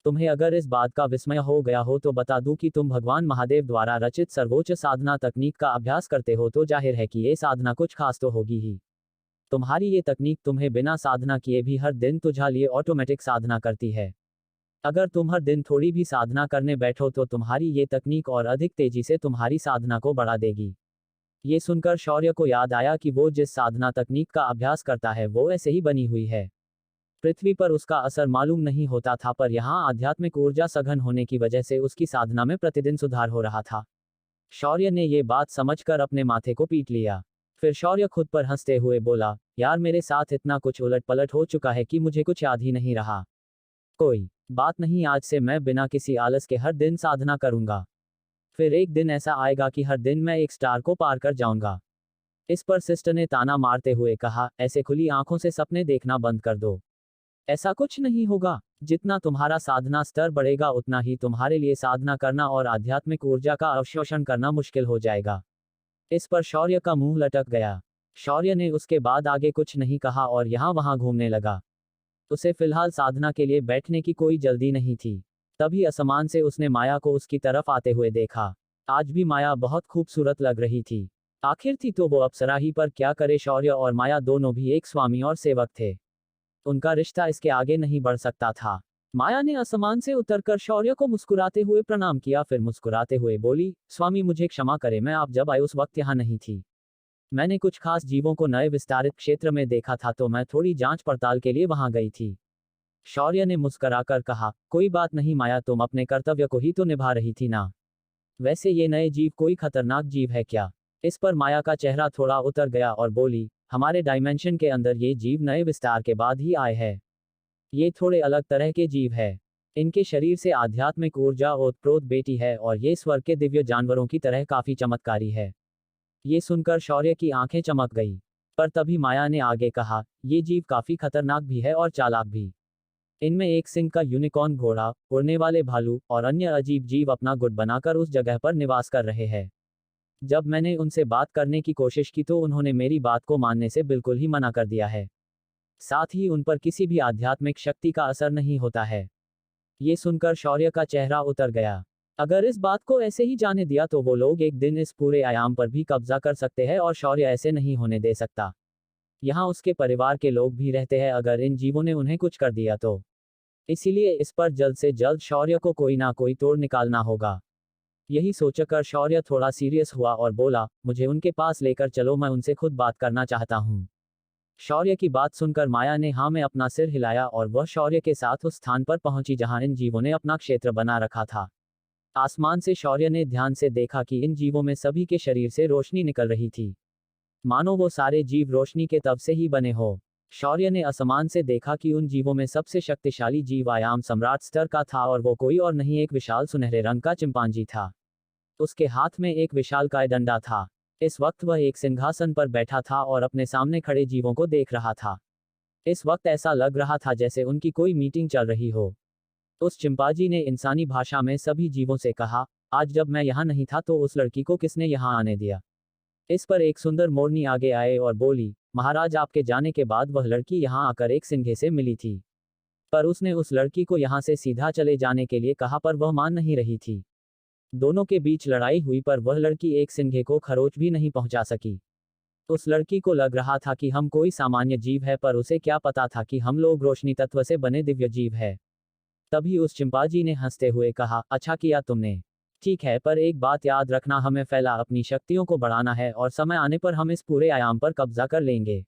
[SPEAKER 3] तुम्हें अगर इस बात का विस्मय हो गया हो तो बता दूं कि तुम भगवान महादेव द्वारा रचित सर्वोच्च साधना तकनीक का अभ्यास करते हो, तो जाहिर है कि ये साधना कुछ खास तो होगी ही। तुम्हारी ये तकनीक तुम्हें बिना साधना किए भी हर दिन तुझा लिए ऑटोमेटिक साधना करती है। अगर तुम हर दिन थोड़ी भी साधना करने बैठो तो तुम्हारी ये तकनीक और अधिक तेजी से तुम्हारी साधना को बढ़ा देगी। ये सुनकर शौर्य को याद आया कि वो जिस साधना तकनीक का अभ्यास करता है वो ऐसे ही बनी हुई है। पृथ्वी पर उसका असर मालूम नहीं होता था, पर यहाँ आध्यात्मिक ऊर्जा सघन होने की वजह से उसकी साधना में प्रतिदिन सुधार हो रहा था। शौर्य ने ये बात समझकर अपने माथे को पीट लिया। फिर शौर्य खुद पर हंसते हुए बोला, यार मेरे साथ इतना कुछ उलट पलट हो चुका है कि मुझे कुछ याद ही नहीं रहा। कोई बात नहीं, आज से मैं बिना किसी आलस के हर दिन साधना करूंगा। फिर एक दिन ऐसा आएगा कि हर दिन मैं एक स्टार को पार कर जाऊंगा। इस पर सिस्टर ने ताना मारते हुए कहा, ऐसे खुली आंखों से सपने देखना बंद कर दो। ऐसा कुछ नहीं होगा। जितना तुम्हारा साधना स्तर बढ़ेगा उतना ही तुम्हारे लिए साधना करना और आध्यात्मिक ऊर्जा का अवशोषण करना मुश्किल हो जाएगा। इस पर शौर्य का मुंह लटक गया। शौर्य ने उसके बाद आगे कुछ नहीं कहा और यहाँ वहां घूमने लगा। उसे फिलहाल साधना के लिए बैठने की कोई जल्दी नहीं थी। तभी असमान से उसने माया को उसकी तरफ आते हुए देखा। आज भी माया बहुत खूबसूरत लग रही थी। आखिर थी तो वो अप्सरा ही, पर क्या करे, शौर्य और माया दोनों भी एक स्वामी और सेवक थे। उनका रिश्ता इसके आगे नहीं बढ़ सकता था। माया ने आसमान से उतरकर शौर्य को मुस्कुराते हुए प्रणाम किया, फिर मुस्कुराते हुए बोली, स्वामी मुझे क्षमा करें, मैं आप जब आए उस वक्त यहाँ नहीं थी। मैंने कुछ खास जीवों को नए विस्तारित क्षेत्र में देखा था तो मैं थोड़ी जांच पड़ताल के लिए वहां गई थी। शौर्य ने मुस्कुराकर कहा, कोई बात नहीं माया, तुम अपने कर्तव्य को ही तो निभा रही थी ना। वैसे ये नए जीव कोई खतरनाक जीव है क्या? इस पर माया का चेहरा थोड़ा उतर गया और बोली, हमारे डायमेंशन के अंदर ये जीव नए विस्तार के बाद ही आए हैं। ये थोड़े अलग तरह के जीव है। इनके शरीर से आध्यात्मिक ऊर्जा ओतप्रोत बेटी है और ये स्वर्ग के दिव्य जानवरों की तरह काफी चमत्कारी है। ये सुनकर शौर्य की आंखें चमक गई। पर तभी माया ने आगे कहा, ये जीव काफी खतरनाक भी है और चालाक भी। इनमें एक सिंह का यूनिकॉर्न घोड़ा, उड़ने वाले भालू और अन्य अजीब जीव अपना गुट बनाकर उस जगह पर निवास कर रहे हैं। जब मैंने उनसे बात करने की कोशिश की तो उन्होंने मेरी बात को मानने से बिल्कुल ही मना कर दिया है। साथ ही उन पर किसी भी आध्यात्मिक शक्ति का असर नहीं होता है। ये सुनकर शौर्य का चेहरा उतर गया। अगर इस बात को ऐसे ही जाने दिया तो वो लोग एक दिन इस पूरे आयाम पर भी कब्जा कर सकते हैं और शौर्य ऐसे नहीं होने दे सकता। यहाँ उसके परिवार के लोग भी रहते हैं, अगर इन जीवों ने उन्हें कुछ कर दिया तो। इसीलिए इस पर जल्द से जल्द शौर्य को कोई ना कोई तोड़ निकालना होगा। यही सोचकर शौर्य थोड़ा सीरियस हुआ और बोला, मुझे उनके पास लेकर चलो, मैं उनसे खुद बात करना चाहता हूँ। शौर्य की बात सुनकर माया ने हाँ में अपना सिर हिलाया और वह शौर्य के साथ उस स्थान पर पहुंची जहां इन जीवों ने अपना क्षेत्र बना रखा था। आसमान से शौर्य ने ध्यान से देखा कि इन जीवों में सभी के शरीर से रोशनी निकल रही थी, मानो वो सारे जीव रोशनी के तब से ही बने हो। शौर्य ने आसमान से देखा कि उन जीवों में सबसे शक्तिशाली जीव आयाम सम्राट स्तर का था और वो कोई और नहीं, एक विशाल सुनहरे रंग का चिंपांजी था। उसके हाथ में एक विशालकाय डंडा था। इस वक्त वह एक सिंहासन पर बैठा था और अपने सामने खड़े जीवों को देख रहा था। इस वक्त ऐसा लग रहा था जैसे उनकी कोई मीटिंग चल रही हो। उस चिंपांजी ने इंसानी भाषा में सभी जीवों से कहा, आज जब मैं यहाँ नहीं था तो उस लड़की को किसने यहाँ आने दिया? इस पर एक सुंदर मोरनी आगे आए और बोली, महाराज आपके जाने के बाद वह लड़की यहाँ आकर एक सिंघे से मिली थी, पर उसने उस लड़की को यहाँ से सीधा चले जाने के लिए कहा पर वह मान नहीं रही थी। दोनों के बीच लड़ाई हुई पर वह लड़की एक सिंघे को खरोच भी नहीं पहुंचा सकी। उस लड़की को लग रहा था कि हम कोई सामान्य जीव है, पर उसे क्या पता था कि हम लोग रोशनी तत्व से बने दिव्य जीव है। तभी उस चिंपांजी ने हंसते हुए कहा, अच्छा किया तुमने। ठीक है, पर एक बात याद रखना, हमें फैला अपनी शक्तियों को बढ़ाना है और समय आने पर हम इस पूरे आयाम पर कब्जा कर लेंगे।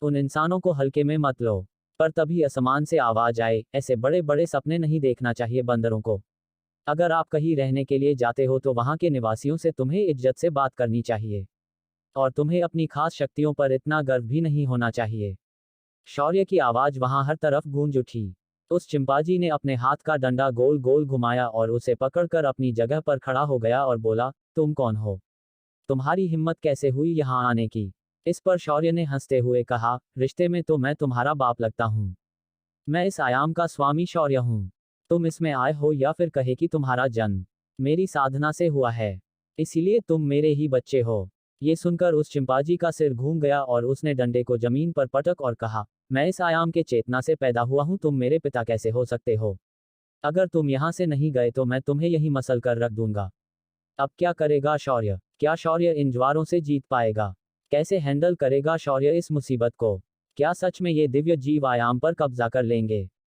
[SPEAKER 3] उन इंसानों को हल्के में मत लो। पर तभी आसमान से आवाज आए, ऐसे बड़े बड़े सपने नहीं देखना चाहिए बंदरों को। अगर आप कहीं रहने के लिए जाते हो तो वहां के निवासियों से तुम्हें इज्जत से बात करनी चाहिए और तुम्हें अपनी खास शक्तियों पर इतना गर्व भी नहीं होना चाहिए। शौर्य की आवाज वहां हर तरफ गूंज उठी। उस चिंपांजी ने अपने हाथ का डंडा गोल गोल घुमाया और उसे पकड़कर अपनी जगह पर खड़ा हो गया और बोला, तुम कौन हो? तुम्हारी हिम्मत कैसे हुई यहाँ आने की? इस पर शौर्य ने हंसते हुए कहा, रिश्ते में तो मैं तुम्हारा बाप लगता हूँ। मैं इस आयाम का स्वामी शौर्य हूँ। तुम इसमें आए हो या फिर कहे कि तुम्हारा जन्म मेरी साधना से हुआ है, इसीलिए तुम मेरे ही बच्चे हो। ये सुनकर उस चिंपांजी का सिर घूम गया और उसने डंडे को जमीन पर पटक और कहा, मैं इस आयाम के चेतना से पैदा हुआ हूं, तुम मेरे पिता कैसे हो सकते हो? अगर तुम यहां से नहीं गए तो मैं तुम्हें यहीं मसल कर रख दूंगा। अब क्या करेगा शौर्य? क्या शौर्य इन ज्वारों से जीत पाएगा? कैसे हैंडल करेगा शौर्य इस मुसीबत को? क्या सच में ये दिव्य जीव आयाम पर कब्जा कर लेंगे?